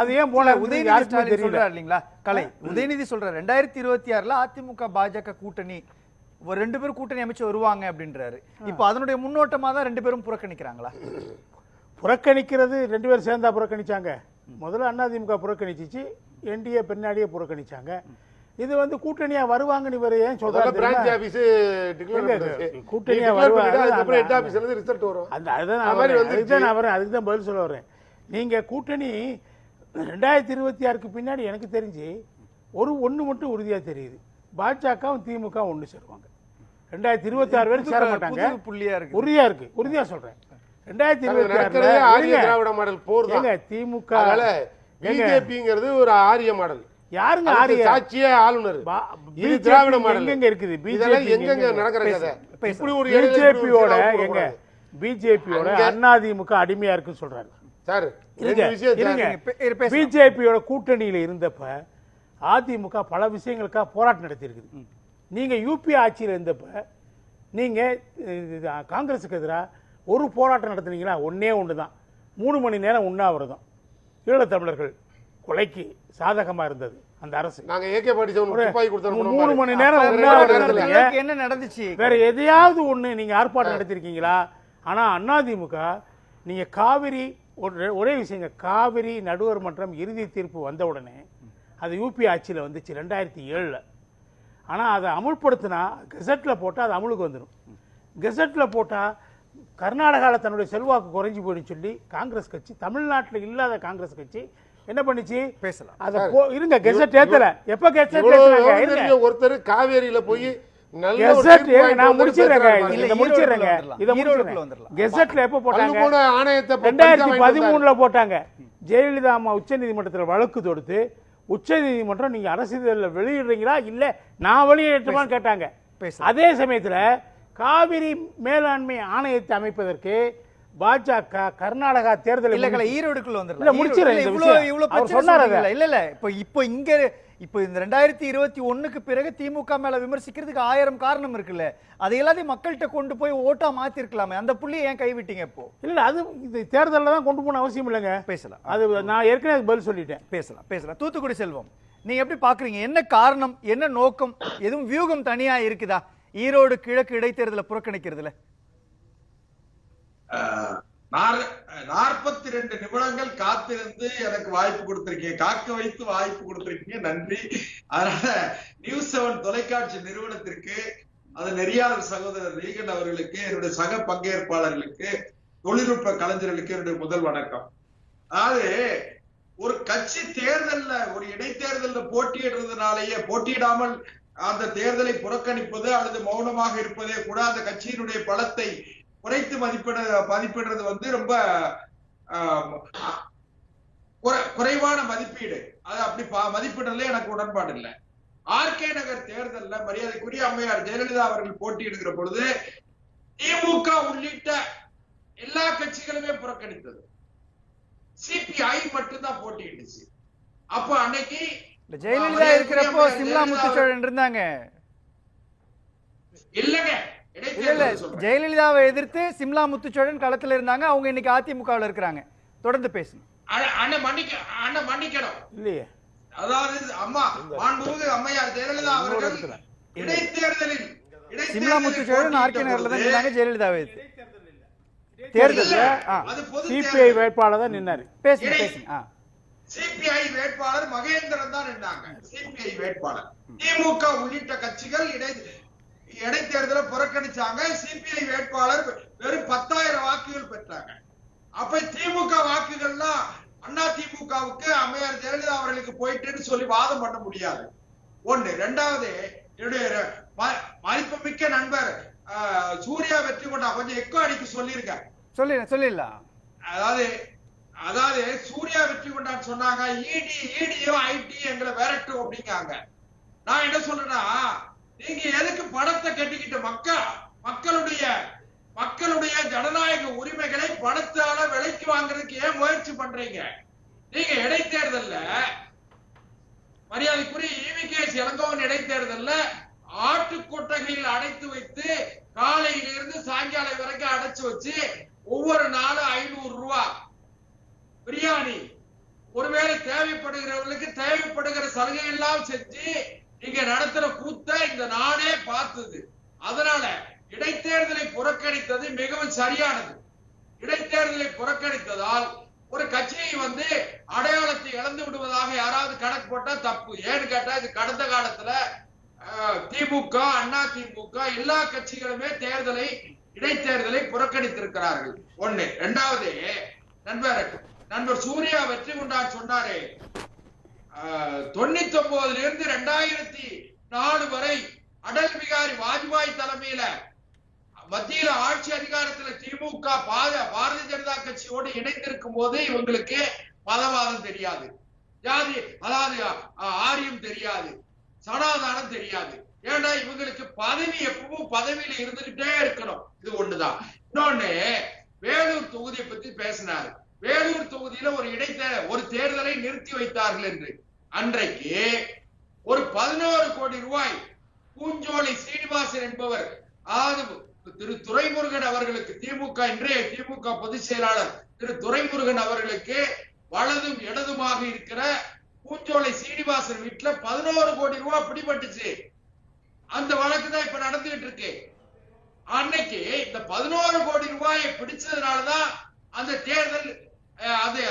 அது ஏன் போல உதயநிதி ஸ்டாலின் சொல்றாரு இல்லைங்களா, கலை உதயநிதி சொல்றாரு 2026 அதிமுக பாஜக கூட்டணி 2 பேரும் கூட்டணி அமைச்சு வருவாங்க அப்படின்றாரு. இப்போ அதனுடைய முன்னோட்டமா தான் 2 பேரும் புறக்கணிக்கிறாங்களா? புறக்கணிக்கிறது 2 பேரும் சேர்ந்தா புறக்கணிச்சாங்க. முதல்ல அதிமுக புறக்கணிச்சிச்சு, என்டிஏ பின்னாடியே புறக்கணிச்சாங்க. இது வந்து கூட்டணியா வருவாங்கன்னு இவர் ஏன் சொல்றாரு, பிரான்ச் ஆபீஸ் கூட்டணியா வருவாங்க, ரிசல்ட் வரும். அதுக்கு தான் பதில் சொல்ல வரேன். நீங்க கூட்டணி 2026க்கு பின்னாடி எனக்கு தெரிஞ்சு ஒன்று மட்டும் உறுதியா தெரியுது, பாஜகவும் திமுக ஒன்று சேருவாங்க. 2026 வரை சேர மாட்டாங்க, உறுதியா இருக்கு, உறுதியா சொல்றேன். 2026 திராவிட மாடல் போர் தான் திமுக, பிஜேபிங்கிறது ஒரு ஆரிய மாடல். யாருங்க ஆரிய சாட்சியே ஆளுநர், இது திராவிட மாடல் எங்க இருக்குது, இதெல்லாம் எங்கங்க நடக்கிற கதை. இப்படி ஒரு பிஜேபியோட எங்க பிஜேபியோட அதிமுக அடிமையா இருக்குன்னு சொல்றாரு சார். பிஜேபியோட கூட்டணியில இருந்தப்ப அதிமுக பல விஷயங்களுக்காக போராட்டம் நடத்தியிருக்குது. நீங்க யூபி ஆட்சியில் இருந்தப்ப நீங்க காங்கிரஸுக்கு எதிராக ஒரு போராட்டம் நடத்துனீங்களா? ஒன்னே ஒண்ணுதான், 3 மணி நேரம் உண்ணாவிரதம். ஈழத்தமிழர்கள் கொலைக்கு சாதகமா இருந்தது அந்த அரசு. நாங்க AK 3 மணி நேரம் உண்ணாவிரதம் என்ன நடந்துச்சு? வேற எதையாவது ஒண்ணு நீங்க ஆர்ப்பாட்டம் நடத்திருக்கீங்களா? ஆனா அதிமுக நீங்க காவிரி ஒரே விஷயங்க, காவிரி நடுவர் மன்றம் இறுதி தீர்ப்பு வந்த உடனே அது யூபி ஆட்சியில் வந்துச்சு 2007. ஆனால் அதை அமுல்படுத்தினா கெசட்டில் போட்டால் அது அமுலுக்கு வந்துடும். கெசட்டில் போட்டால் கர்நாடகாவில் தன்னுடைய செல்வாக்கு குறைஞ்சி போயிடுன்னு சொல்லி காங்கிரஸ் கட்சி, தமிழ்நாட்டில் இல்லாத காங்கிரஸ் கட்சி என்ன பண்ணிச்சு? பேசலாம். அதை இருங்க, கெசட் ஏத்தல. எப்ப கெசட் ஏத்துறாங்க? ஒருத்தர் காவேரியில போய் நான் முடிச்சிடுறேங்க, இதை முடிச்சிடுறேங்க. கெசட்ல எப்ப போட்டாங்க? 2013 போட்டாங்க. ஜெயலலிதா அம்மா உச்ச நீதிமன்றத்தில் வழக்கு தொடுத்து உச்ச நீதிமன்றம் நீங்க அரசியல் வெளியிடுறீங்களா இல்ல நான் வெளியிடட்டுமான்னு கேட்டாங்க. அதே சமயத்துல காவிரி மேலாண்மை ஆணையத்தை அமைப்பதற்கு பாஜக கர்நாடகா தேர்தல் ஈரோடுக்குள்ள இப்போ இந்த 2021க்கு பிறகு திமுக மேல விமர்சிக்கிறதுக்கு 1000 காரணம் இருக்குல்ல. அதை எல்லாத்தையும் மக்கள்கிட்ட கொண்டு போய் ஓட்டா மாத்திருக்கலாமே, அந்த புள்ளியை ஏன் கைவிட்டீங்க? இப்போ இல்ல, அது இந்த தேர்தலில் தான் கொண்டு போன அவசியம் இல்லைங்க. பேசலாம், அது நான் ஏற்கனவே பதில் சொல்லிட்டேன். பேசலாம். தூத்துக்குடி செல்வம், நீங்க எப்படி பாக்குறீங்க? என்ன காரணம், என்ன நோக்கம், எதுவும் வியூகம் தனியா இருக்குதா ஈரோடு கிழக்கு இடைத்தேர்தலை புறக்கணிக்கிறதுல? 42 நிமிடங்கள் காத்திருந்து எனக்கு வாய்ப்பு கொடுத்திருக்கீங்க, காக்க வைத்து வாய்ப்பு கொடுத்திருக்கீங்க, நன்றி. அதனால நியூஸ் 7 தொலைக்காட்சி நிறுவனத்திற்கு, அது நெறியாளர் சகோதரர் ரீகன் அவர்களுக்கு, என்னுடைய சக பங்கேற்பாளர்களுக்கு, தொழில்நுட்ப கலைஞர்களுக்கு என்னுடைய முதல் வணக்கம். அதாவது ஒரு கட்சி தேர்தல்ல, ஒரு இடைத்தேர்தல்ல போட்டியிடுறதுனாலேயே, போட்டியிடாமல் அந்த தேர்தலை புறக்கணிப்பது அல்லது மௌனமாக இருப்பதே கூட அந்த கட்சியினுடைய பலத்தை குறைத்து மதிப்பிடுறது வந்து ரொம்ப குறைவான மதிப்பீடு. அது அப்படி மதிப்பிடல எனக்கு உடன்பாடு இல்லை. RK நகர் தேர்தல்ல மரியாதைக்குரிய அம்மையார் ஜெயலலிதா அவர்கள் போட்டியிடுகிற பொழுது திமுக உள்ளிட்ட எல்லா கட்சிகளுமே புறக்கணித்தது, CPI மட்டும்தான் போட்டியிடுச்சு. அப்ப அன்னைக்கு ஜெயலலிதா இருக்கிறப்போ சிம்லா முத்துச்சோழன் இருந்தாங்க இல்லங்க. ஜெயலலிதாவை எதிர்த்து சிம்லா முத்துச்சோழன் களத்துல இருந்தாங்க. அவங்க இன்னைக்கு அதிமுகவில் இருக்கிறாங்க. தொடர்ந்து பேசணும். மன்னிக்கணும் இல்லையே. அதாவது அம்மா மாண்புமிகு அம்மையார் ஜெயலலிதா அவர்கள் இடைத்தேர்தலில் சிம்லா முத்துச்சோழன் RK நகர்ல தான் இருந்தாங்க. ஜெயலலிதாவை தேர்தல் CPI வேட்பாளர் தான் நின்னாரு. பேசுங்க. CPI வேட்பாளர் மகேந்திரன் தான் நின்னாங்க. CPI வேட்பாளர் திமுக உள்ளிட்ட கட்சிகள் இடைத்தேர்தலை புறக்கணிச்சாங்க. CPI வேட்பாளர் வெறும் 10,000 வாக்குகள் பெற்றாங்க. அப்ப திமுக வாக்குகள்லாம் அதிமுகவுக்கு அம்மையார் ஜெயலலிதா அவர்களுக்கு போயிட்டுன்னு சொல்லி வாதம் பண்ண முடியாது. ஒண்ணு. ரெண்டாவது, என்னுடைய மதிப்புமிக்க நண்பர் சூர்யா வெற்றி கொண்டா கொஞ்சம் எக்கோ அடிக்க சொல்லியிருக்கேன். சொல்லிடலாம். அதாவது சூர்யா வெற்றி கொண்டான்னு சொன்னாங்க, EDயோ IT எங்களை விரட்டும் அப்படிங்காங்க. நான் என்ன சொல்றேன்னா, நீங்க எதுக்கு பணத்தை கட்டிக்கிட்டு மக்களுடைய ஜனநாயக உரிமைகளை பணத்தால விலைக்கு வாங்குறதுக்கு ஏன் முயற்சி பண்றீங்க? நீங்க இடைத்தேர்தல்ல மரியாதைக்குரிய EVKS இளங்கோவன் இடைத்தேர்தல்ல ஆட்டு கொட்டகையில் அடைத்து வைத்து காலையிலிருந்து சாயங்காலம் வரைக்கும் அடைச்சு வச்சு ஒவ்வொரு நாளும் 500 ரூபாய் பிரியாணி, ஒருவேளை தேவைப்படுகிறவர்களுக்கு தேவைப்படுகிற சலுகை எல்லாம் செஞ்சு நீங்க நடத்துற கூத்த இந்த நாடே பார்த்தது. அதனால இடைத்தேர்தலை புறக்கணித்தது மிகவும் சரியானது. இடைத்தேர்தலை புறக்கணித்ததால் ஒரு கட்சியை வந்து அடையாளத்தை இழந்து விடுவதாக யாராவது கணக்கு போட்டா தப்பு. ஏன்னு கேட்டா, இது கடந்த காலத்துல திமுக, அதிமுக எல்லா கட்சிகளுமே இடைத்தேர்தலை புறக்கணித்திருக்கிறார்கள். ஒண்ணு. ரெண்டாவது, நண்பர் சூர்யா வெற்றி கொண்டான்னு சொன்னாரு, 99 இருந்து 2004 வரை அடல் பிகாரி வாஜ்பாய் தலைமையில மத்தியில ஆட்சி அதிகாரத்துல திமுக பாரதிய ஜனதா கட்சியோடு இணைந்திருக்கும் போது இவங்களுக்கு மதவாதம் தெரியாது, ஜாதி அதாவது ஆரியம் தெரியாது, சனாதானம் தெரியாது. ஏன்னா இவங்களுக்கு பதவி எப்பவும் பதவியில இருந்துகிட்டே இருக்கணும். இது ஒண்ணுதான். இன்னொன்னு, வேலூர் தொகுதியை பத்தி பேசினாரு. வேலூர் தொகுதியில ஒரு தேர்தலை நிறுத்தி வைத்தார்கள் என்று. அன்றைக்கு ஒரு 11 கோடி ரூபாய் பூஞ்சோலை சீனிவாசன் என்பவர், அதாவது திரு துரைமுருகன் அவர்களுக்கு, இன்றைய திமுக பொதுச் செயலாளர் திரு துரைமுருகன் அவர்களுக்கு வலதும் இடதுமாக இருக்கிற பூஞ்சோலை சீனிவாசன் வீட்டுல 11 கோடி ரூபாய் பிடிபட்டுச்சு. அந்த வழக்கு தான் இப்ப நடந்துகிட்டு இருக்கு. அன்னைக்கு இந்த 11 கோடி ரூபாயை பிடிச்சதுனாலதான் அந்த தேர்தல் அது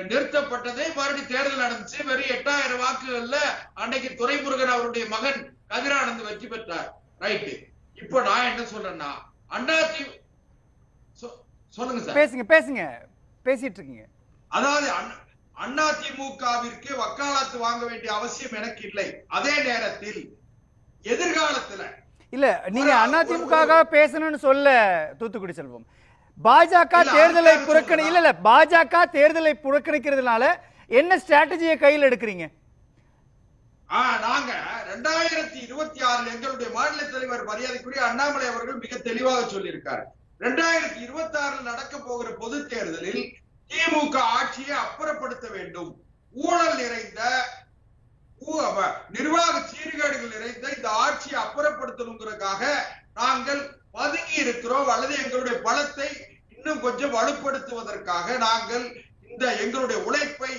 நிறுத்தப்பட்டது. மறுபடியும் தேர்தல் நடந்துச்சு. வெறும் 8000 வாக்குகள்ல அன்னைக்கு துரைமுருகன் அவருடைய மகன் கதிரானந்த் வெற்றி பெற்றார். ரைட்டு. இப்ப நான் என்ன சொல்றேன்னா, சொல்லுங்க சார். பேசுங்க பேசிட்டு இருக்கீங்க. அதாவது அதிமுகவிற்கு வக்காலத்து வாங்க வேண்டிய அவசியம் எனக்கு இல்லை. அதே நேரத்தில் எதிர்காலத்துல இல்ல, நீங்க அதிமுக பேசணும்னு சொல்ல தூத்துக்குடி செல்வம், பாஜக தேர்தலை பாஜக தேர்தலை புறக்கணிக்கிறதுனால என்ன ஸ்ட்ராட்டஜியை கையில் எடுக்கிறீங்க? நாங்க 2026 எங்களுடைய மாநில தலைவர் மரியாதைக்குரிய அண்ணாமலை அவர்கள் மிக தெளிவாக சொல்லியிருக்காரு. 2026 நடக்க போகிற பொது தேர்தலில் திமுக ஆட்சியை அப்புறப்படுத்த வேண்டும். ஊழல் நிறைந்த, நிர்வாக சீர்கேடுகள் நிறைந்த இந்த ஆட்சியை அப்புறப்படுத்தணுங்கிறதுக்காக நாங்கள் பதுங்கி இருக்கிறோம். அல்லது எங்களுடைய பலத்தை இன்னும் கொஞ்சம் வலுப்படுத்துவதற்காக நாங்கள் இந்த எங்களுடைய உழைப்பை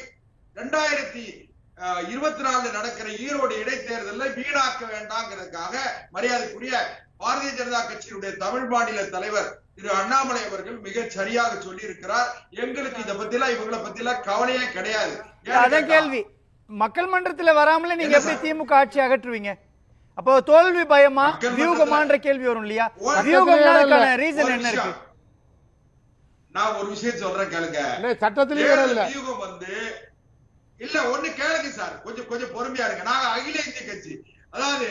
2024 நடக்கிற ஈரோடு இடைத்தேர்தலில் வீணாக்க வேண்டாங்கிறதுக்காக மரியாதைக்குரிய பாரதிய ஜனதா கட்சியினுடைய தமிழ் மாநில தலைவர் திரு அண்ணாமலை அவர்கள் மிக சரியாக சொல்லி இருக்கிறார். எங்களுக்கு இதை பத்திலாம் இவங்களை பத்திலாம் கவலையே கிடையாது. அதான் கேள்வி, மக்கள் மன்றத்தில் வராமலே நீங்க எப்படி திமுக ஆட்சி அகற்றுவீங்க? அப்போ தோல்வி பயமா வியூகமான்ற கேள்வி வரும் இல்லையா? வியூகம்னா ரீசன் என்ன இருக்கு? நான் ஒரு விஷயம் சொல்றேன் கேளுங்க. சட்டத்திலே வியூகம் வந்து இல்ல, ஒண்ணு கேளுங்க சார், கொஞ்சம் பொறுமையா இருங்க. நாங்க அகில இந்திய கட்சி, அதாவது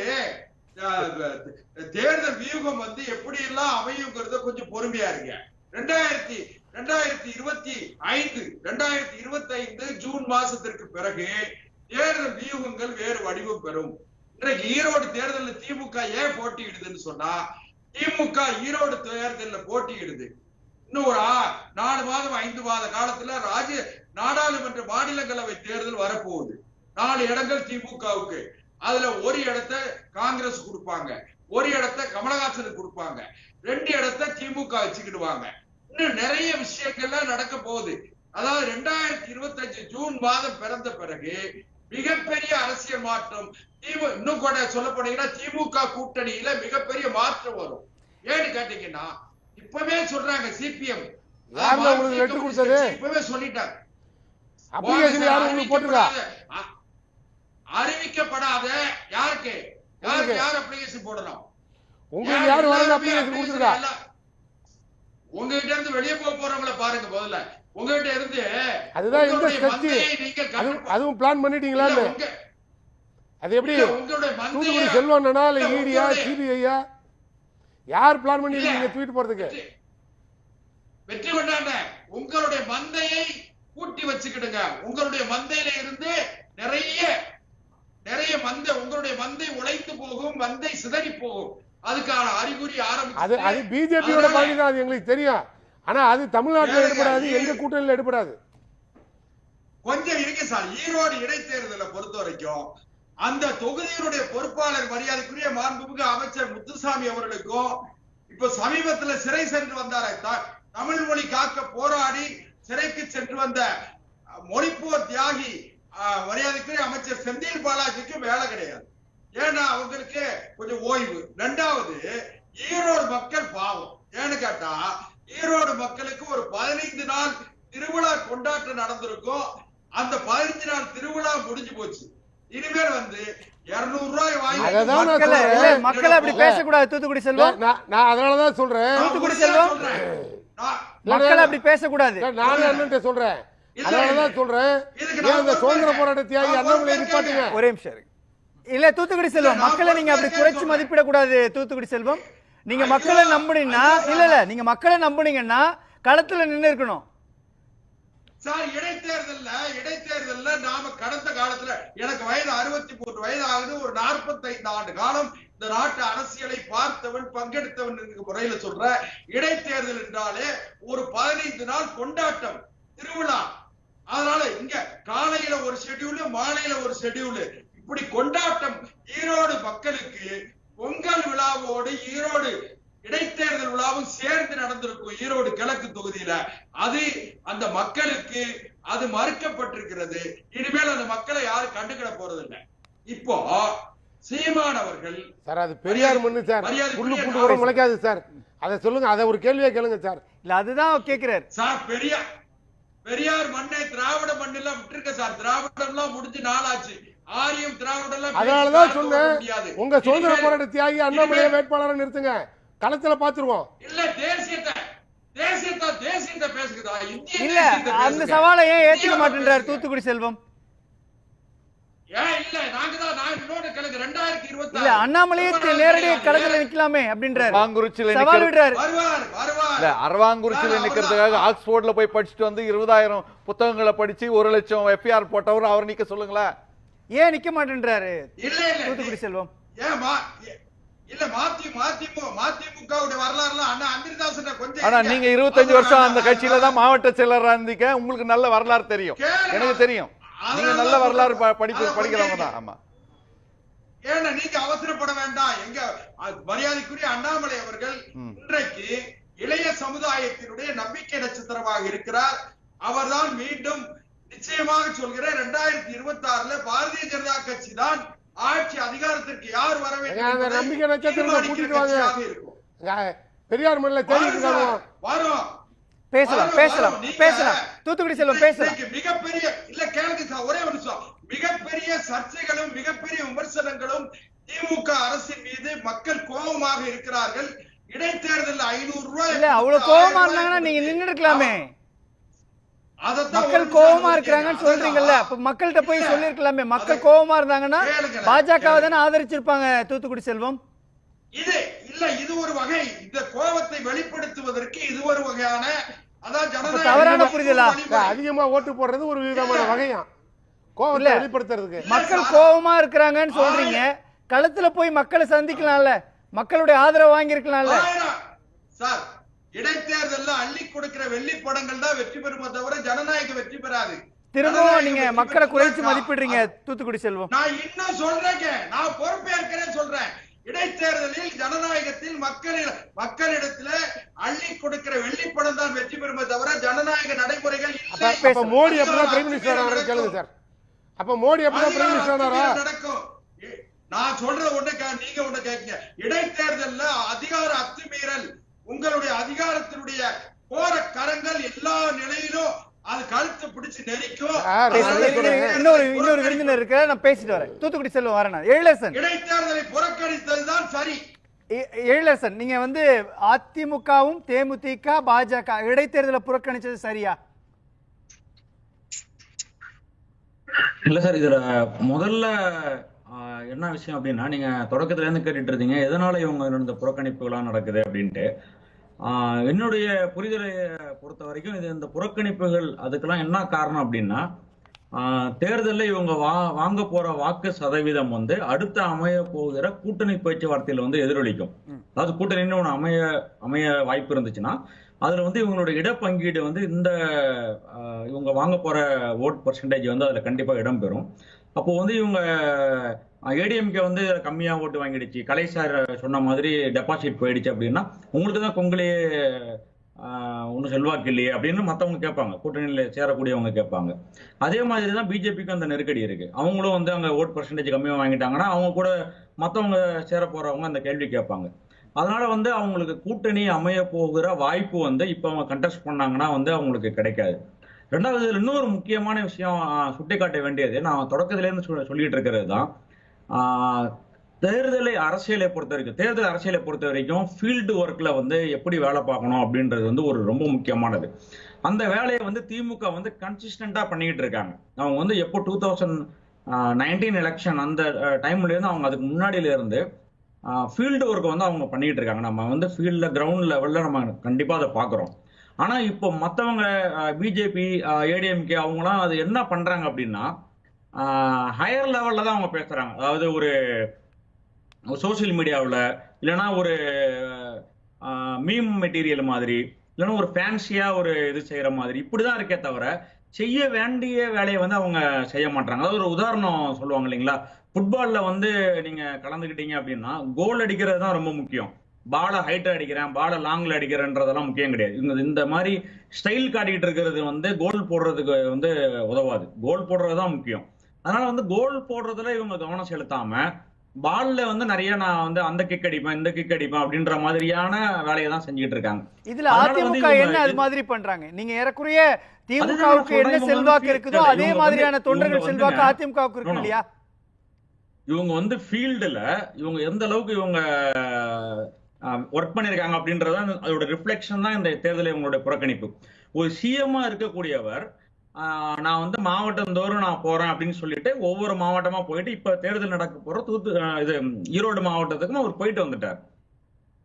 தேர்தல் வியூகம் வந்து எப்படி எல்லாம் அமையுங்கிறத கொஞ்சம் பொறுமையா இருங்க. 2025 ஜூன் மாசத்திற்கு பிறகு தேர்தல் வியூகங்கள் வேறு வடிவம் பெறும். இன்றைக்கு ஈரோடு தேர்தலில் திமுக ஏன் போட்டியிடுதுன்னு சொன்னா, திமுக ஈரோடு தேர்தலில் போட்டியிடுது. இன்னும் ஒரு 4 மாதம் 5 மாத காலத்துல நாடாளுமன்ற மாநிலங்களவை தேர்தல் வரப்போகுது. 4 இடங்கள் திமுகவுக்கு. அதுல ஒரு இடத்தை காங்கிரஸ் கொடுப்பாங்க, ஒரு இடத்தை கமலஹாசனுக்கு கொடுப்பாங்க, 2 இடத்தை திமுக வச்சுக்கிடுவாங்க. இன்னும் நிறைய விஷயங்கள்லாம் நடக்க போகுது. அதாவது 2025 ஜூன் மாதம் பிறந்த பிறகு மிகப்பெரிய அரசியல் மாற்றம். இன்னும் கூட சொல்ல போனீங்கன்னா திமுக கூட்டணியில மிகப்பெரிய மாற்றம் வரும். ஏன்னு கேட்டீங்கன்னா, இப்பவே சொல்றாங்க சிபிஎம் இப்பவே சொல்லிட்டாங்க, அறிவிக்கப்படாத யாருக்கு யார் அப்ளிகேஷன் போடணும், உங்ககிட்ட இருந்து வெளியே போறவங்களை பாருங்க. முதல்ல உங்ககிட்ட இருந்து அதுவும் பிளான் பண்ணிட்டீங்களா? அது எப்படி தூத்துக்குடி செல்வனா இல்ல ஈடியா சிபிஐயா யார் பிளான் பண்ணிருக்கீங்க ட்வீட் போறதுக்கு? வெற்றி கொண்டாண்ட உங்களுடைய மந்தையை கூட்டி வச்சுக்கிடுங்க. உங்களுடைய மந்தையில இருந்து நிறைய மந்தை, உங்களுடைய மந்தை உழைத்து போகும், மந்தை சிதறி போகும். அதுக்கான அறிகுறி ஆரம்பிச்சு. அது பிஜேபியோட பாணி தான், அது எங்களுக்கு தெரியும். ஆனா அது தமிழ்நாட்டில் எடுபடாது, எங்க கூட்டணியில் எடுபடாது. கொஞ்சம் இருக்கு சார். ஈரோடு இடைத்தேர்தலை பொறுத்த வரைக்கும் அந்த தொகுதியினுடைய பொறுப்பாளர் மரியாதைக்குரிய மாண்புமிகு அமைச்சர் முத்துசாமி அவர்களுக்கும் இப்ப சமீபத்தில் சிறை சென்று வந்தார, தமிழ் மொழி காக்க போராடி சிறைக்கு சென்று வந்த மொழிப்போர் தியாகி மரியாதைக்குரிய அமைச்சர் செந்தில் பாலாஜிக்கு வேலை கிடையாது. ஏன்னா அவங்களுக்கு கொஞ்சம் ஓய்வு. 2வது, ஈரோடு மக்கள் பாவம். ஏன்னு கேட்டா, ஈரோடு மக்களுக்கு ஒரு 15 நாள் திருவிழா கொண்டாட்டம் நடந்திருக்கும். அந்த 15 நாள் திருவிழா முடிஞ்சு போச்சு. இனிமேல் வந்து 200 ரூபாய் வாங்கி மக்கள் அப்படி பேசக்கூடாது. தூத்துக்குடி செல்வம், நான் அதனாலதான் சொல்றேன். தூத்துக்குடி செல்வம், மக்கள் அப்படி பேசக்கூடாது. நான் என்ன சொல்றேன், அதனாலதான் சொல்றேன். இந்த சுதந்திர போராட்ட தியாகி அண்ணாமலை நிப்பாட்டுங்க. ஒரே நிமிஷம் இல்ல. தூத்துக்குடி செல்வம், மக்களை நீங்க அப்படி குறைச்சு மதிப்பிடக்கூடாது. தூத்துக்குடி செல்வம், நீங்க மக்களை நம்புனீங்கன்னா நீங்க மக்களை நம்புனீங்கன்னா களத்துல நின்று இருக்கணும் சார். இடைத்தேர்தல்ல நாம கடந்த காலத்துல, எனக்கு வயது 63 வயது ஆகுது. ஒரு 45 ஆண்டு காலம் இந்த இந்த நாட்டு அரசியலை பார்த்தவன் பங்கெடுத்தவன் என்கிற முறையில சொல்ற, இடைத்தேர்தல் என்றாலே ஒரு 15 நாள் கொண்டாட்டம், திருவிழா. அதனால இங்க காலையில ஒரு ஷெட்யூல், மாலையில ஒரு ஷெட்யூல், இப்படி கொண்டாட்டம். ஈரோடு மக்களுக்கு பொங்கல் விழாவோடு ஈரோடு இடைத்தேர்தல் விழாவும் சேர்ந்து நடந்திருக்கும் ஈரோடு கிழக்கு தொகுதியில. அது அந்த மக்களுக்கு அது மறுக்கப்பட்டிருக்கிறது. இனிமேல் அந்த மக்களை யாரும் கண்டுக்கிட போறது இல்லை. இப்போ சீமான் அவர்கள் சார், அது பெரியார் மண்ணு சார், புல்லு பூண்டு கூட முளைக்காது சார். அதை சொல்லுங்க, அதை ஒரு கேள்வியா கேளுங்க சார். இல்ல அதுதான் கேக்குறாரு சார். பெரியார் மண்ணை திராவிட மண்ணெல்லாம் விட்டுருக்க சார். திராவிடம் எல்லாம் முடிஞ்சு நாளாச்சு. ஆரியம் திராவிடம் எல்லாம். அதனாலதான் சொன்னேன், உங்க சுதந்திர போராட்ட தியாகி அண்ணாமலையை வேட்பாளரை நிறுத்துங்க, களத்துல பாத்துருவோம். இல்ல தேசியத்தை பேசுகிறதா? இல்ல அந்த சவாலை ஏன் ஏத்துக்க மாட்டேன்றார் தூத்துக்குடி செல்வம்? ஏன் இல்ல, நான் இன்னொரு கலந்து 2026 இல்ல அண்ணாமலையே நேரடியாக களத்துல நிக்கலாமே அப்படின்றாரு. சவால் விடுறாரு. அரவாங்குறிச்சியில நிக்கிறதுக்காக ஆக்ஸ்போர்ட்ல போய் படிச்சுட்டு வந்து 20,000 புத்தகங்களை படிச்சு 1 லட்சம் FIR போட்டவர் அவர் நிக்க சொல்லுங்களேன். ஏன் நிக்க மாட்டேன்றாரு இல்ல தூத்துக்குடி செல்வம்? இல்ல மதிமுகவுடைய வரலாறுலாம் அண்ணா அந்திரதாசன் கொஞ்சம். ஆனா நீங்க 25 வருஷம் அந்த கட்சியில தான் மாவட்ட செயலரா இருந்தீங்க, உங்களுக்கு நல்ல வரலாறு தெரியும். எனக்கு தெரியும், நீங்க நல்ல வரலாறு படிக்கிறவங்க தான். ஆமா, ஏன்னா நீங்க அவசரப்பட வேண்டாம். எங்க மரியாதைக்குரிய அண்ணாமலை அவர்கள் இன்றைக்கு இளைய சமுதாயத்தினுடைய நம்பிக்கை நட்சத்திரமாக இருக்கிறார். அவர்தான் மீண்டும் நிச்சயமாக சொல்கிறேன் 2026 பாரதிய ஜனதா கட்சி தான் ஆட்சி அதிகாரத்திற்கு யார் வர வேண்டும் நம்பிக்கை நட்சத்திரத்தை கூட்டிட்டு வாங்க. பெரியார் மண்ணில தேடிட்டு வரும். பேசலாம் தூத்துக்குடி செல்வம் பேசலாம். மிகப்பெரிய இல்ல கேளுங்க சார், ஒரே ஒரு நிமிஷம். மிகப்பெரிய சர்ச்சைகளும் மிகப்பெரிய விமர்சனங்களும் திமுக அரசின் மீது மக்கள் கோபமாக இருக்கிறார்கள். இடைத்தேர்தல் 500 ரூபாய் இல்ல அவ்வளவு கோபமா இருந்தாங்கன்னா நீங்க நின்று இருக்கலாமே. மக்கள் கோபமா இருக்கிறாங்கன்னு சொல்றீங்கல்ல, அப்ப மக்கள்கிட்ட போய் சொல்லி இருக்கலாமே. மக்கள் கோபமா இருந்தாங்கன்னா பாஜகவை தானே ஆதரிச்சிருப்பாங்க தூத்துக்குடி செல்வம். இது ஒரு வகை. இந்த கோபத்தை வெளிப்படுத்துவதற்கு இது ஒரு வகையான தவறான புரிதலா? அதிகமா ஓட்டு போடுறது ஒரு விதமான வகையா கோபத்தை வெளிப்படுத்துறதுக்கு. மக்கள் கோபமா இருக்கிறாங்கன்னு சொல்றீங்க, களத்துல போய் மக்களை சந்திக்கலாம்ல, மக்களுடைய ஆதரவு வாங்கி இருக்கலாம்ல. சார், இடைத்தேர்தல்ல அள்ளி கொடுக்கிற வெள்ளி படங்கள் தான் வெற்றி பெறுமே தவிர ஜனநாயகம் வெற்றி பெறாது. திரும்பவும் நீங்க மக்களை குறைச்சு மதிப்பிடுறீங்க தூத்துக்குடி செல்வம். நான் இன்னும் சொல்றேங்க, நான் பொறுப்பேற்கிறேன் சொல்றேன். இடைத்தேர்தலில் ஜனநாயகத்தில் மக்களிடத்துல அள்ளி கொடுக்கிற வெள்ளி படம் தான் வெற்றி பெறுமே தவிர ஜனநாயக நடைமுறைகள் இல்லை. மோடி அப்படிதான் பிரைம் மினிஸ்டர் ஆனாரு கேளுங்க சார். அப்ப மோடி அப்படிதான் பிரைம் மினிஸ்டர் ஆனாரா? நடக்கும். நான் சொல்ற ஒண்ணு நீங்க ஒண்ணு கேட்குங்க. இடைத்தேர்தல்ல அதிகார அத்துமீறல், உங்களுடைய அதிகாரத்தினுடைய போற கரங்கள் எல்லா நிலையிலும் அது கழுத்து பிடிச்சு நெரிக்கும். இன்னொரு விருந்தினர் இருக்க, நான் பேசிட்டு வரேன். தூத்துக்குடி செல்வம் வரேன். எழிலரசன், இடைத்தேர்தலை புறக்கணித்தது தான் சரி. எழிலரசன், நீங்க வந்து அதிமுகவும் தேமுதிக பாஜக இடைத்தேர்தலை புறக்கணிச்சது சரியா? இல்ல சார், இதுல முதல்ல என்ன விஷயம் அப்படின்னா, நீங்க தொடக்கத்துல இருந்து கேட்டுட்டு இருந்தீங்க எதனால இவங்க இந்த புறக்கணிப்புகள்லாம் நடக்குது அப்படின்ட்டு. என்னுடைய புரிதலை பொறுத்த வரைக்கும் இந்த புறக்கணிப்புகள் அதுக்கெல்லாம் என்ன காரணம் அப்படின்னா, தேர்தலில் இவங்க வாங்க போற வாக்கு சதவீதம் வந்து அடுத்த அமைய போகிற கூட்டணி பேச்சுவார்த்தையில வந்து எதிரொலிக்கும். அதாவது கூட்டணின்னு ஒன்று அமைய வாய்ப்பு இருந்துச்சுன்னா அதுல வந்து இவங்களுடைய இடப்பங்கீடு வந்து இந்த இவங்க வாங்க போற ஓட் பர்சன்டேஜ் வந்து அதுல கண்டிப்பா இடம்பெறும். அப்போ வந்து இவங்க ஏடிஎம்கே வந்து கம்மியா ஓட்டு வாங்கிடுச்சு, கலை சார் சொன்ன மாதிரி டெபாசிட் போயிடுச்சு அப்படின்னா உங்களுக்கு தான் கொங்களையே ஒன்றும் செல்வாக்கு இல்லையே அப்படின்னு மற்றவங்க கேட்பாங்க, கூட்டணியில் சேரக்கூடியவங்க கேட்பாங்க. அதே மாதிரி தான் பிஜேபிக்கு அந்த நெருக்கடி இருக்கு. அவங்களும் வந்து அங்கே ஓட் பர்சன்டேஜ் கம்மியாக வாங்கிட்டாங்கன்னா அவங்க கூட மற்றவங்க சேர போறவங்க அந்த கேள்வி கேட்பாங்க. அதனால வந்து அவங்களுக்கு கூட்டணி அமைய போகிற வாய்ப்பு வந்து இப்போ அவங்க கண்டெஸ்ட் பண்ணாங்கன்னா வந்து அவங்களுக்கு கிடைக்காது. ரெண்டாவது இன்னொரு முக்கியமான விஷயம் சுட்டிக்காட்ட வேண்டியது, நான் தொடக்கத்திலேருந்து சொல்லிட்டு இருக்கிறது தான், தேர்தல் அரசியலை பொறுத்த வரைக்கும் ஃபீல்டு ஒர்க்ல வந்து எப்படி வேலை பார்க்கணும் அப்படின்றது வந்து ஒரு ரொம்ப முக்கியமானது. அந்த வேலையை வந்து திமுக வந்து கன்சிஸ்டண்டா பண்ணிக்கிட்டு இருக்காங்க. அவங்க வந்து எப்போ 2019 எலெக்ஷன் அந்த டைம்ல இருந்து அவங்க அதுக்கு முன்னாடியில இருந்து ஃபீல்டு ஒர்க்கை வந்து அவங்க பண்ணிட்டு இருக்காங்க. நம்ம வந்து ஃபீல்ட்ல கிரவுண்ட் லெவல்ல நம்ம கண்டிப்பா அதை பாக்குறோம். ஆனா இப்போ மற்றவங்க பிஜேபி ஏடிஎம்கே அவங்களாம் அது என்ன பண்றாங்க அப்படின்னா ஹையர் லெவல்ல தான் அவங்க பேசுறாங்க. அதாவது ஒரு சோசியல் மீடியாவில் இல்லைன்னா ஒரு மீம் மெட்டீரியல் மாதிரி இல்லைன்னா ஒரு ஃபேன்சியாக ஒரு இது செய்கிற மாதிரி இப்படி தான் இருக்கே தவிர செய்ய வேண்டிய வேலையை வந்து அவங்க செய்ய மாட்டாங்க. அதாவது ஒரு உதாரணம் சொல்லுவாங்க இல்லைங்களா, ஃபுட்பாலில் வந்து நீங்கள் கலந்துக்கிட்டீங்க அப்படின்னா கோல் அடிக்கிறது தான் ரொம்ப முக்கியம். பாலை ஹைட்டாக அடிக்கிறேன், பாலை லாங்கில் அடிக்கிறேன்றதெல்லாம் முக்கியம் கிடையாது. இந்த மாதிரி ஸ்டைல் காட்டிக்கிட்டு இருக்கிறது வந்து கோல் போடுறதுக்கு வந்து உதவாது. கோல் போடுறது தான் முக்கியம். அதனால வந்து கோல் போடுறதுல இவங்க கவனம் செலுத்தாம பால்ல வந்து நிறைய நான் வந்து அந்த கிக் அடிப்பேன் இந்த கிக் அடிப்பேன் அப்படின்ற மாதிரியான வேலையை தான் செஞ்சுட்டு இருக்காங்க. இதுல அதிமுக என்ன அது மாதிரி பண்றாங்க? நீங்க ஏறக்குறைய திமுகவுக்கு என்ன செல்வாக்கு இருக்குதோ அதே மாதிரியான தொண்டர்கள் செல்வாக்கு அதிமுகவுக்கு இருக்கு இல்லையா? இவங்க வந்து ஃபீல்டுல இவங்க எந்த அளவுக்கு இவங்க ஒர்க் பண்ணிருக்காங்க அப்படின்றத அதோட ரிஃப்ளெக்ஷன் தான் இந்த தேர்தல் இவங்களுடைய புறக்கணிப்பு. ஒரு சிஎம்மா இருக்கக்கூடியவர் நான் வந்து மாவட்டம் தோறும் நான் போறேன் அப்படின்னு சொல்லிட்டு ஒவ்வொரு மாவட்டமா போயிட்டு இப்ப தேர்தல் நடக்க போற இது ஈரோடு மாவட்டத்துக்கும் அவர் போயிட்டு வந்துட்டார்.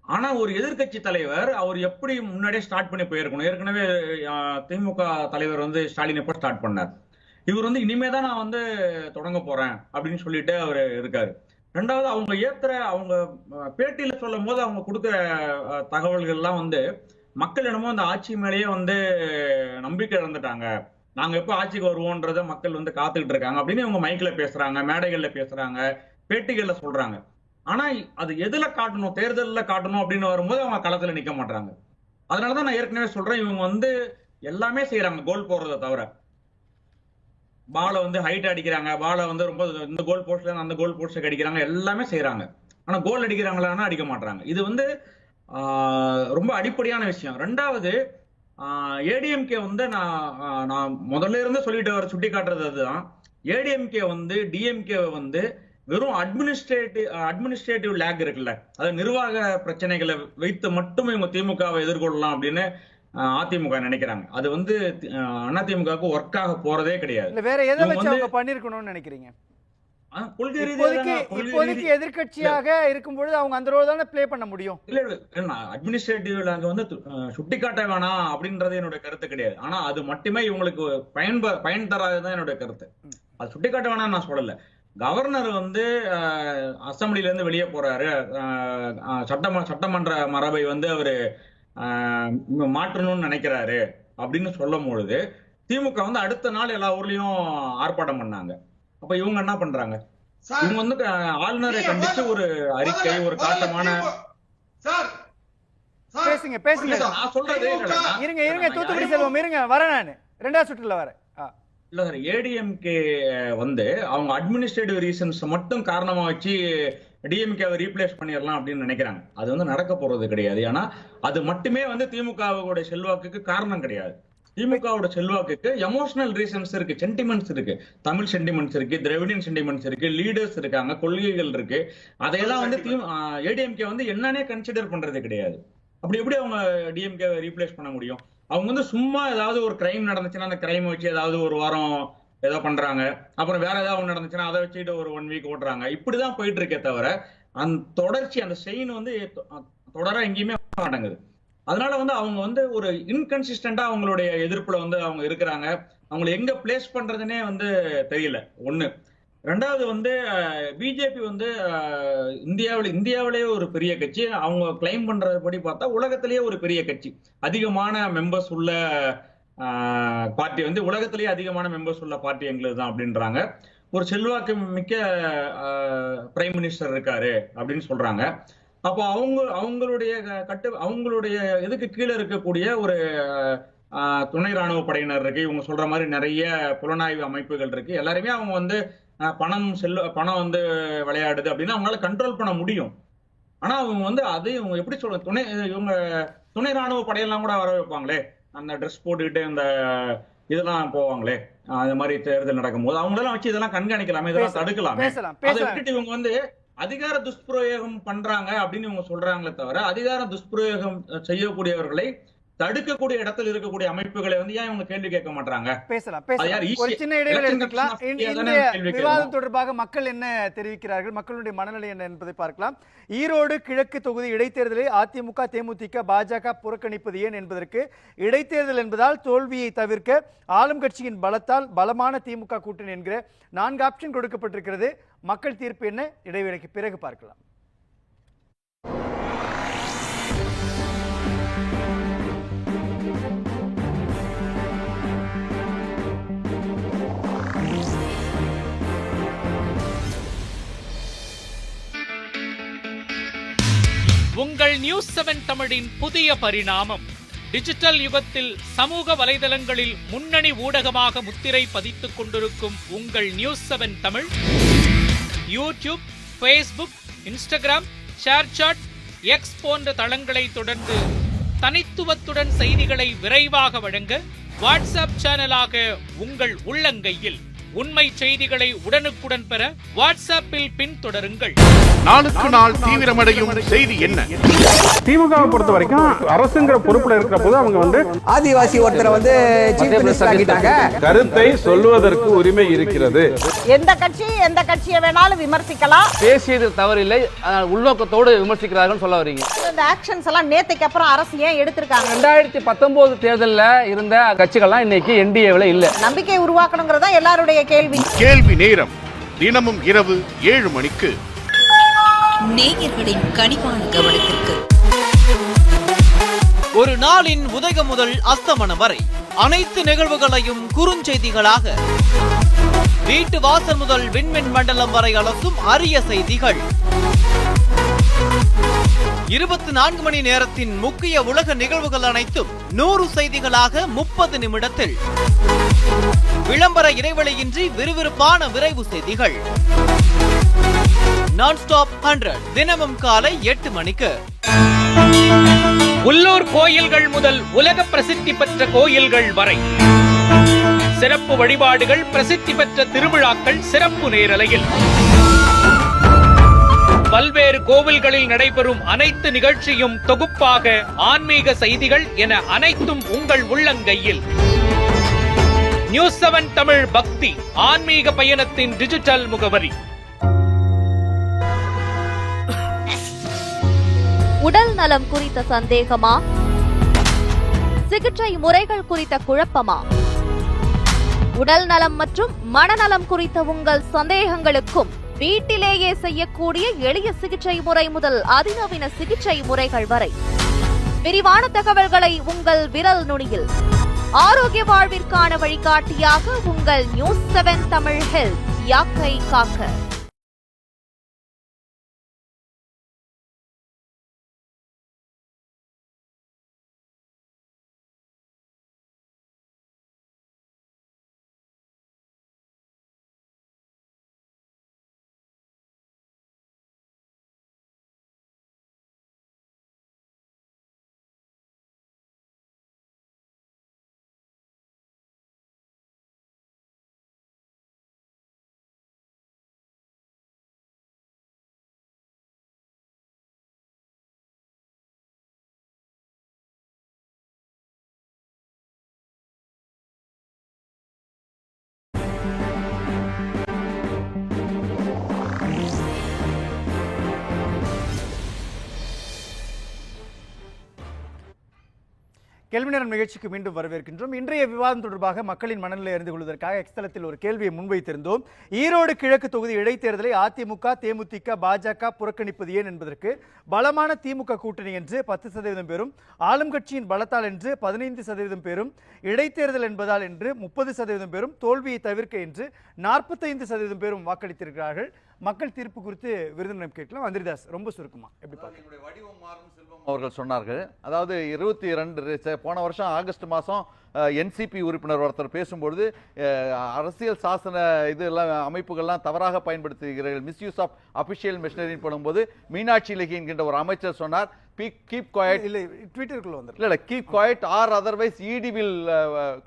ஆனா ஒரு எதிர்கட்சி தலைவர் அவர் எப்படி முன்னாடியே ஸ்டார்ட் பண்ணி போயிருக்கணும். ஏற்கனவே திமுக தலைவர் வந்து ஸ்டாலின் எப்ப ஸ்டார்ட் பண்ணார், இவர் வந்து இனிமேதான் நான் வந்து தொடங்க போறேன் அப்படின்னு சொல்லிட்டு அவர் இருக்காரு. ரெண்டாவது அவங்க பேட்டியில சொல்லும் போது அவங்க கொடுக்குற தகவல்கள்லாம் வந்து மக்கள் என்னமோ அந்த ஆட்சி மேலேயே வந்து நம்பிக்கை இழந்துட்டாங்க, நாங்க எப்ப ஆட்சிக்கு வருவோன்றத மக்கள் வந்து காத்துக்கிட்டு இருக்காங்க அப்படின்னு இவங்க மைக்ல பேசுறாங்க, மேடைகள்ல பேசுறாங்க, பேட்டிகள்ல சொல்றாங்க. ஆனா அது எதுல காட்டணும், தேர்தல்ல காட்டணும் அப்படின்னு வரும்போது அவங்க களத்துல நிக்க மாட்டாங்க. அதனாலதான் நான் ஏற்கனவே சொல்றேன், இவங்க வந்து எல்லாமே செய்யறாங்க கோல் போடுறதை தவிர. பாலை வந்து ஹைட் அடிக்கிறாங்க, பாலை வந்து ரொம்ப இந்த கோல் போஸ்ட்ல அந்த கோல் போஸ்ட் அடிக்கிறாங்க, எல்லாமே செய்யறாங்க. ஆனா கோல் அடிக்கிறாங்களான்னா அடிக்க மாட்டாங்க. இது வந்து ரொம்ப அடிப்படையான விஷயம். ரெண்டாவது ஏடிஎம்கே வந்து நான் முதல்ல இருந்து சொல்லிட்டு வர சுட்டி காட்டுறது அதுதான். ஏடிஎம்கே வந்து டிஎம்கே வந்து வெறும் அட்மினிஸ்ட்ரேட்டிவ் லேக் இருக்குல்ல, அதாவது நிர்வாக பிரச்சனைகளை வைத்து மட்டும் இவங்க திமுகவை எதிர்கொள்ளலாம் அப்படின்னு அதிமுக நினைக்கிறாங்க. அது வந்து அதிமுகவுக்கு ஒர்க் ஆக போறதே கிடையாது. வேற எதை வச்சு அவங்க பண்ணிருக்கணும்னு நினைக்கிறீங்க? இப்போதைக்கு எதிர்கட்சியாக இருக்கும்பொழுது அவங்க அந்த ரோல் தானே பிளே பண்ண முடியும். இல்ல அட்மினிஸ்ட்ரேட்டிவ்ல அங்க வந்து சுட்டிக்காட்ட வேணாம் அப்படின்றது என்னோட கருத்து கிடையாது. ஆனா அது மட்டுமே இவங்களுக்கு பயன் தராதுதான் என்னோட கருத்து. அது சுட்டிக்காட்ட வேணாம் நான் சொல்லல. கவர்னர் வந்து அசம்பிளில இருந்து வெளியே போறாரு, சட்டமன்ற மரபை வந்து அவரு மாற்றணும்னு நினைக்கிறாரு அப்படின்னு சொல்லும் பொழுது திமுக வந்து அடுத்த நாள் எல்லா ஊர்லயும் ஆர்ப்பாட்டம் பண்ணாங்க. அப்ப இவங்க என்ன பண்றாங்க, இவங்க வந்து ஆளுநரை கண்டிச்சு ஒரு அறிக்கை, ஒரு காட்டமான பேசுங்க நான் சொல்றது இருங்க தூத்துக்குடி செல்வம் இருங்க, வரேன் நான் ரெண்டாவது சுற்றுல வரேன். இல்ல சார், ஏடிஎம்கே வந்து அவங்க அட்மினிஸ்ட்ரேட்டிவ் ரீசன்ஸ் மட்டும் காரணமா வச்சு டிஎம்கேவை ரீப்ளேஸ் பண்ணிடலாம் அப்படின்னு நினைக்கிறாங்க. அது வந்து நடக்க போறது கிடையாது. ஏன்னா அது மட்டுமே வந்து திமுகவோட செல்வாக்குக்கு காரணம் கிடையாது. திமுகவோட செல்வாக்குக்கு எமோஷனல் ரீசன்ஸ் இருக்கு, சென்டிமெண்ட்ஸ் இருக்கு, தமிழ் சென்டிமெண்ட்ஸ் இருக்கு, திராவிடியன் சென்டிமெண்ட்ஸ் இருக்கு, லீடர்ஸ் இருக்காங்க, கொள்கைகள் இருக்கு. அதையெல்லாம் வந்து ஏடிஎம்கே வந்து என்னன்னே கன்சிடர் பண்றது கிடையாது. அப்படி எப்படி அவங்க டிஎம்கே ரீப்ளேஸ் பண்ண முடியும்? அவங்க வந்து சும்மா ஏதாவது ஒரு கிரைம் நடந்துச்சுன்னா அந்த கிரைம் வச்சு ஏதாவது ஒரு வாரம் ஏதோ பண்றாங்க, அப்புறம் வேற ஏதாவது நடந்துச்சுன்னா அதை வச்சுட்டு ஒரு 1 வீக் ஓட்டுறாங்க. இப்படிதான் போயிட்டு இருக்கே தவிர அந்த தொடர்ச்சி அந்த செயின் வந்து தொடர எங்கேயுமே மாட்டேங்குது. அதனால வந்து அவங்க வந்து ஒரு இன்கன்சிஸ்டண்டா அவங்களுடைய எதிர்ப்புல வந்து அவங்க இருக்கிறாங்க. அவங்களை எங்க பிளேஸ் பண்றதுன்னே வந்து தெரியல. ஒண்ணு. ரெண்டாவது வந்து பிஜேபி வந்து இந்தியாவிலேயே ஒரு பெரிய கட்சி. அவங்க கிளைம் பண்றபடி பார்த்தா உலகத்திலேயே ஒரு பெரிய கட்சி, அதிகமான மெம்பர்ஸ் உள்ள பார்ட்டி வந்து உலகத்திலேயே அதிகமான மெம்பர்ஸ் உள்ள பார்ட்டி எங்களுக்கு தான் அப்படின்றாங்க. ஒரு செல்வாக்கு மிக்க பிரைம் மினிஸ்டர் இருக்காரு அப்படின்னு சொல்றாங்க. அப்போ அவங்களுடைய இதுக்கு கீழே இருக்கக்கூடிய ஒரு துணை ராணுவ படையினர் இருக்கு, இவங்க சொல்ற மாதிரி நிறைய புலனாய்வு அமைப்புகள் இருக்கு. எல்லாருமே அவங்க வந்து பணம் வந்து விளையாடுது அப்படின்னு அவங்களால கண்ட்ரோல் பண்ண முடியும். ஆனா அவங்க வந்து அது இவங்க எப்படி சொல்ற துணை ராணுவ படையெல்லாம் கூட வர வைப்பாங்களே, அந்த ட்ரெஸ் போட்டுக்கிட்டு அந்த இதெல்லாம் போவாங்களே, அந்த மாதிரி தேர்தல் நடக்கும் போது அவங்களெல்லாம் வச்சு இதெல்லாம் கண்காணிக்கலாமே, இதெல்லாம் தடுக்கலாமே. அதை விட்டுட்டு இவங்க வந்து அதிகார துஷ்பிரயோகம் பண்றாங்க அப்படின்னு இவங்க சொல்றாங்களே தவிர அதிகார துஷ்பிரயோகம் செய்யக்கூடியவர்களை தடுக்கக்கூடிய இடத்துல இருக்கக்கூடிய அமைப்புகளை வந்து ஏன் இவங்க கேள்வி கேட்க மாட்டாங்க? பேசலாம். ஒரு சின்ன இடைவெளி எடுத்துக்கலாம். இந்த விவாதம் தொடர்பாக மக்கள் என்ன தெரிவிக்கிறார்கள், மக்களுடைய மனநிலை என்ன என்பதை பார்க்கலாம். ஈரோடு கிழக்கு தொகுதி இடைத்தேர்தலை அதிமுக, தேமுதிக, பாஜக புறக்கணிப்பது ஏன் என்பதற்கு இடைத்தேர்தல் என்பதால் தோல்வியை தவிர்க்க ஆளும் கட்சியின் பலத்தால் பலமான திமுக கூட்டணி என்கிற 4 ஆப்ஷன் கொடுக்கப்பட்டிருக்கிறது. மக்கள் தீர்ப்பு என்ன? இடைவேளைக்கு பிறகு பார்க்கலாம். உங்கள் நியூஸ் 7 தமிழின் புதிய பரிணாமம். டிஜிட்டல் யுகத்தில் சமூக வலைதளங்களில் முன்னணி ஊடகமாக முத்திரை பதித்துக் கொண்டிருக்கும் உங்கள் news 7 Tamil YouTube, Facebook, Instagram, ShareChat, X போன்ற தளங்களை தொடர்ந்து தனித்துவத்துடன் செய்திகளை விரைவாக வழங்க வாட்ஸ்அப் சேனலாக உங்கள் உள்ளங்கையில் உண்மை செய்திகளை உடனுக்குடன் பெற வாட்ஸ்அப்பில் பின்தொடருங்கள். நாளுக்கு நாள் தீவிரமடையும் செய்தி என்ன? திமுகவை பொறுத்த வரைக்கும் அரசுங்கிற பொறுப்புல இருக்கிற போது அவங்க வந்து ஆதிவாசி ஒருத்தரை வந்து சீஃப் மினிஸ்டர் ஆக்கிட்டாங்க. கருத்தை சொல்வதற்கு உரிமை இருக்கிறது. எந்த கட்சியை வேணாலும் விமர்சிக்கலாம். பேசியது தவறில்லை, உள்நோக்கத்தோடு விமர்சிக்கிறார்கள் சொல்ல வரீங்க. இந்த ஆக்ஷன்ஸ் எல்லாம் நேத்துக்கு அப்புறம் அரசு ஏன் எடுத்திருக்காங்க? 2019 தேர்தலில் இருந்த கட்சிகள்லாம் இன்னைக்கு என்டிஏவில் இல்ல. நம்பிக்கை உருவாக்கணுங்கிறதா எல்லாருடைய கேள்வி. கேள்வி நேரம் தினமும் இரவு 7 மணிக்கு. நேயர்களின் கனிவான கவனத்திற்கு ஒரு நாளின் உதயம் முதல் அஸ்தமனம் வரை அனைத்து நிகழ்வுகளையும் குறுஞ்செய்திகளாக, வீட்டு வாசல் முதல் விண்மின் மண்டலம் வரை அலசும் அரிய செய்திகள், 24 மணி நேரத்தின் முக்கிய உலக நிகழ்வுகள் அனைத்தும் 100 செய்திகளாக 30 நிமிடத்தில், விளம்பர இடைவெளியின்றி விறுவிறுப்பான விரைவு செய்திகள், நான்-ஸ்டாப் 100 தினமும் காலை 8 மணிக்கு. உள்ளூர் கோயில்கள் முதல் உலக பிரசித்தி பெற்ற கோயில்கள் வரை சிறப்பு வழிபாடுகள், பிரசித்தி பெற்ற திருவிழாக்கள் சிறப்பு நேரலையில், பல்வேறு கோவில்களில் நடைபெறும் அனைத்து நிகழ்ச்சியும் தொகுப்பாக ஆன்மீக செய்திகள் என அனைத்தும் உங்கள் உள்ளங்கையில். நியூஸ் 7 தமிழ் பக்தி ஆன்மீக பயணத்தின் டிஜிட்டல் முகவரி. உடல் நலம் குறித்த சந்தேகமா? சிகிச்சை முறைகள் குறித்த குழப்பமா? உடல் நலம் மற்றும் மனநலம் குறித்த உங்கள் சந்தேகங்களுக்கும் வீட்டிலேயே செய்யக்கூடிய எளிய சிகிச்சை முறை முதல் அதிநவீன சிகிச்சை முறைகள் வரை விரிவான தகவல்களை உங்கள் விரல் நுனியில். ஆரோக்கிய வாழ்விற்கான வழிகாட்டியாக உங்கள் நியூஸ் 7 தமிழ் ஹெல்த். யாக்கை காக்க. கேள்வி நேரம் நிகழ்ச்சிக்கு மீண்டும் வரவேற்கின்றோம். இன்றைய விவாதம் தொடர்பாக மக்களின் மனநிலை அறிந்து கொள்வதற்காக எக்ஸ்தலத்தில் ஒரு கேள்வியை முன்வைத்திருந்தோம். ஈரோடு கிழக்கு தொகுதி இடைத்தேர்தலை அதிமுக, தேமுதிக, பாஜக புறக்கணிப்பது ஏன் என்பதற்கு பலமான திமுக கூட்டணி என்று 10% பேரும், ஆளும் கட்சியின் பலத்தால் என்று 15% பேரும், இடைத்தேர்தல் என்பதால் என்று 30% பேரும், தோல்வியை தவிர்க்க என்று 45% பேரும் வாக்களித்திருக்கிறார்கள். மக்கள் தீர்ப்பு குறித்து விருந்தினர் கேட்கலாம். அந்திரிதாஸ், ரொம்ப சுருக்கமா எப்படி பாருங்க? வடிவம் மாறும் செல்வம் அவர்கள் சொன்னார்கள். அதாவது 22 போன வருஷம் ஆகஸ்ட் மாதம் என்சிபி உறுப்பினர் ஒருத்தர் பேசும்பொழுது அரசியல் சாசன இதெல்லாம் அமைப்புகள்லாம் தவறாக பயன்படுத்துகிறீர்கள், மிஸ்யூஸ் ஆஃப் அபிஷியல் மெஷினரின்னு போடும்போது மீனாட்சி லேகி என்கின்ற ஒரு அமைச்சர் சொன்னார், கீப் குவாய்ட், இல்லை ட்விட்டருக்குள்ள வந்து இல்லை கீப் குவாய்ட் ஆர் அதர்வைஸ் இடி will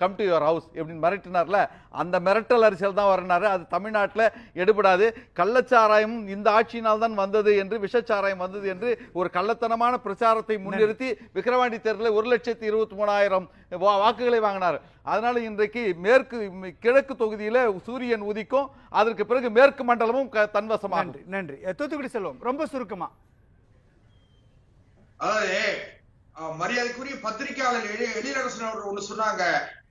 come to your house எப்படின்னு மிரட்டினார்ல, அந்த மிரட்டல் அரசியல் தான் வரனாரு. அது தமிழ்நாட்டில் எடுபடாது. கள்ளச்சாராயம் இந்த ஆட்சியினால் தான் வந்தது என்று, விஷச்சாராயம் வந்தது என்று ஒரு கள்ளத்தனமான பிரச்சாரத்தை முன்னிறுத்தி விக்கிரவாண்டி தேர்தலில் 1,23,000 வாக்குகளை வாங்கினார். அதனால இன்றைக்கு கிழக்கு தொகுதியில சூரியன் உதிக்கும், அதற்கு பிறகு மேற்கு மண்டலமும் தன்வசமாக. நன்றி. தூத்துக்குடி செல்வம், ரொம்ப சுருக்கமா. அதாவது மரியாதைக்குரிய பத்திரிகையாளர் எழிலரசன் அவர்கள் ஒண்ணு சொன்னாங்க,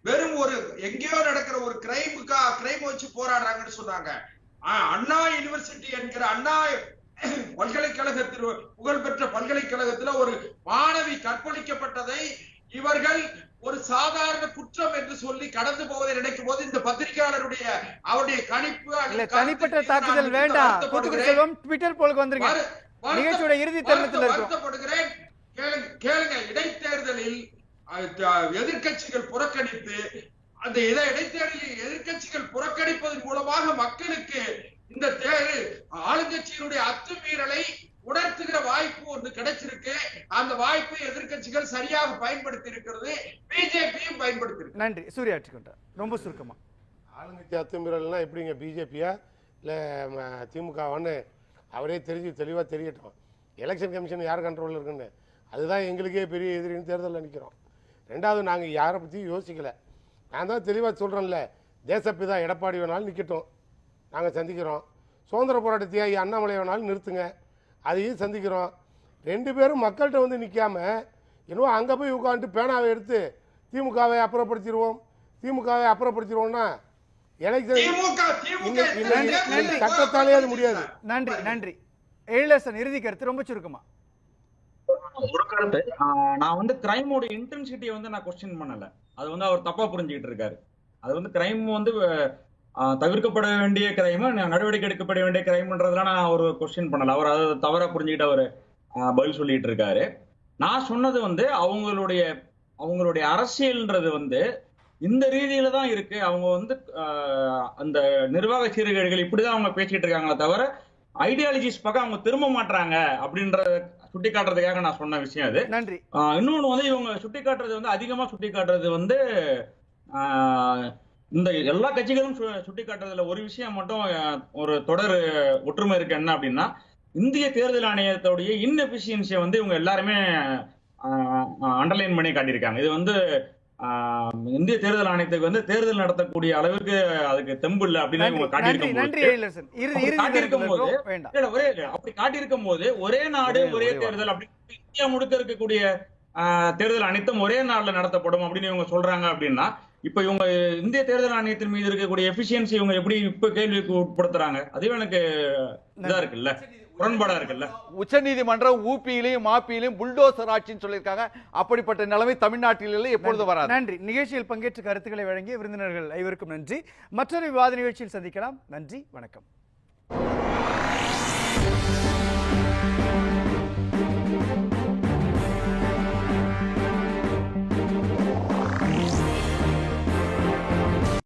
வெறும் ஒரு எங்கேயோ நடக்கிற ஒரு கிரைம் வச்சு போராடுறாங்கன்னு சொன்னாங்க. அண்ணா யூனிவர்சிட்டி என்கிற அண்ணா பல்கலைக்கழகத்தில், புகழ்பெற்ற பல்கலைக்கழகத்தில் ஒரு மாணவி கற்பழிக்கப்பட்டதை இவர்கள் ஒரு சாதாரண குற்றம் என்று சொல்லி கடந்து போவதை நினைக்கும் போது இந்த பத்திரிகையாளருடைய அவருடைய கணிப்பு தனிப்பட்ட தாக்குதல் வேண்டாம். ட்விட்டர் போலுக்கு வந்துருங்க. நிகழ்ச்சியோட இறுதி தருணத்தில் இருக்கிறோம். வருத்தப்படுகிறேன். கேளுங்க, இடைத்தேர்தலில் எதிர்க்கட்சிகள் புறக்கணித்து அந்த இடைத்தேர்தலில் எதிர்க்கட்சிகள் புறக்கணிப்பதன் மூலமாக மக்களுக்கு இந்த ஆளுங்கட்சியினுடைய அத்துமீறலை உணர்த்துகிற வாய்ப்பு ஒன்று கிடைச்சிருக்கு. அந்த வாய்ப்பை எதிர்க்கட்சிகள் சரியாக பயன்படுத்தி இருக்கிறது, பிஜேபியும் பயன்படுத்தி இருக்கு. நன்றி. சூர்யா ஆட்சிக்கொண்டார். ரொம்ப சுருக்கமா. ஆளுங்கட்சி அத்துமீறல்னா எப்படிங்க, பிஜேபியா இல்ல திமுகவான்னு அவரே தெளிவா தெரியட்டும். எலெக்ஷன் கமிஷன் யார் கண்ட்ரோலில் இருக்குன்னு அதுதான் எங்களுக்கே பெரிய எதிரின்னு தேர்தலில் நிற்கிறோம். ரெண்டாவது, நாங்கள் யாரை பற்றியும் யோசிக்கலை. நான் தான் தெளிவாக சொல்கிறேன்ல, தேசப்பிதா எடப்பாடி வேணாலும் நிற்கட்டும், நாங்கள் சந்திக்கிறோம். சுதந்திர போராட்டத்தையா அண்ணாமலை வேணாலும் நிறுத்துங்க, அதையும் சந்திக்கிறோம். ரெண்டு பேரும் மக்கள்கிட்ட வந்து நிற்காம இன்னும் அங்கே போய் உட்காந்துட்டு பேனாவை எடுத்து திமுகவை அப்புறப்படுத்திடுவோம்னா சட்டத்தாலே அது முடியாது. நன்றி. நன்றி. எழிலரசன் இறுதி கருத்து ரொம்ப சுருக்கமா. ஒரு கருத்து, நான் வந்து கிரைமோட இன்டென்சிட்டியை வந்து நான் கொஸ்டின் பண்ணல. அது வந்து அவர் தப்பா புரிஞ்சுக்கிட்டு இருக்காரு. அது வந்து கிரைம் வந்து தவிர்க்கப்பட வேண்டிய கிரைம், நடவடிக்கை எடுக்கப்பட வேண்டிய கிரைம்ன்றதுலாம் நான் ஒரு கொஸ்டின் பண்ணல. அவர் அதை தவறா புரிஞ்சுக்கிட்டு அவர் பதில் சொல்லிட்டு இருக்காரு. நான் சொன்னது வந்து அவங்களுடைய அரசியல்ன்றது வந்து இந்த ரீதியில தான் இருக்கு. அவங்க வந்து அந்த நிர்வாக சீர்கேடுகள் இப்படிதான் அவங்க பேசிட்டு இருக்காங்களே தவிர ஐடியாலஜிஸ் பக்கம் அவங்க திரும்ப மாட்டாங்க அப்படின்ற சுட்டி காட்டுறதுக்காக நான் சொன்ன விஷயம் அது. நன்றி. இன்னொன்னு வந்து இவங்க சுட்டி காட்டுறது வந்து அதிகமா சுட்டி காட்டுறது வந்து இந்த எல்லா கட்சிகளும் சுட்டி காட்டுறதுல ஒரு விஷயம் மட்டும் ஒரு தொடர் ஒற்றுமை இருக்கு. என்ன அப்படின்னா, இந்திய தேர்தல் ஆணையத்தோடைய இன்எஃபிஷியன்சியை வந்து இவங்க எல்லாருமே அண்டர்லைன் பண்ணி காட்டியிருக்காங்க. இது வந்து இந்திய தேர்தல் ஆணையத்துக்கு வந்து தேர்தல் நடத்தக்கூடிய அளவுக்கு அதுக்கு தெம்பு இல்லை அப்படின்னு அப்படி காட்டியிருக்கும் போது ஒரே நாடு ஒரே தேர்தல் அப்படின்னு இந்தியா முழுக்க இருக்கக்கூடிய தேர்தல் அனைத்தும் ஒரே நாடுல நடத்தப்படும் அப்படின்னு இவங்க சொல்றாங்க. அப்படின்னா இப்ப இவங்க இந்திய தேர்தல் ஆணையத்தின் மீது இருக்கக்கூடிய எஃபிஷியன்சி இவங்க எப்படி இப்ப கேள்விக்கு உட்படுத்துறாங்க? அதுவே எனக்கு இதா இருக்குல்ல, முரண்பாடா இருக்குல்ல. உச்சநீதிமன்றம் ஊபியிலையும் மாப்பியிலையும் புல்டோசர் ஆட்சின்னு சொல்லியிருக்காங்க. அப்படிப்பட்ட நிலைமை தமிழ்நாட்டில் எப்பொழுது வராது. நன்றி. நிகழ்ச்சியில் பங்கேற்ற கருத்துக்களை வழங்கிய விருந்தினர்கள் ஐவருக்கும் நன்றி. மற்றொரு விவாத நிகழ்ச்சியில் சந்திக்கலாம். நன்றி, வணக்கம்.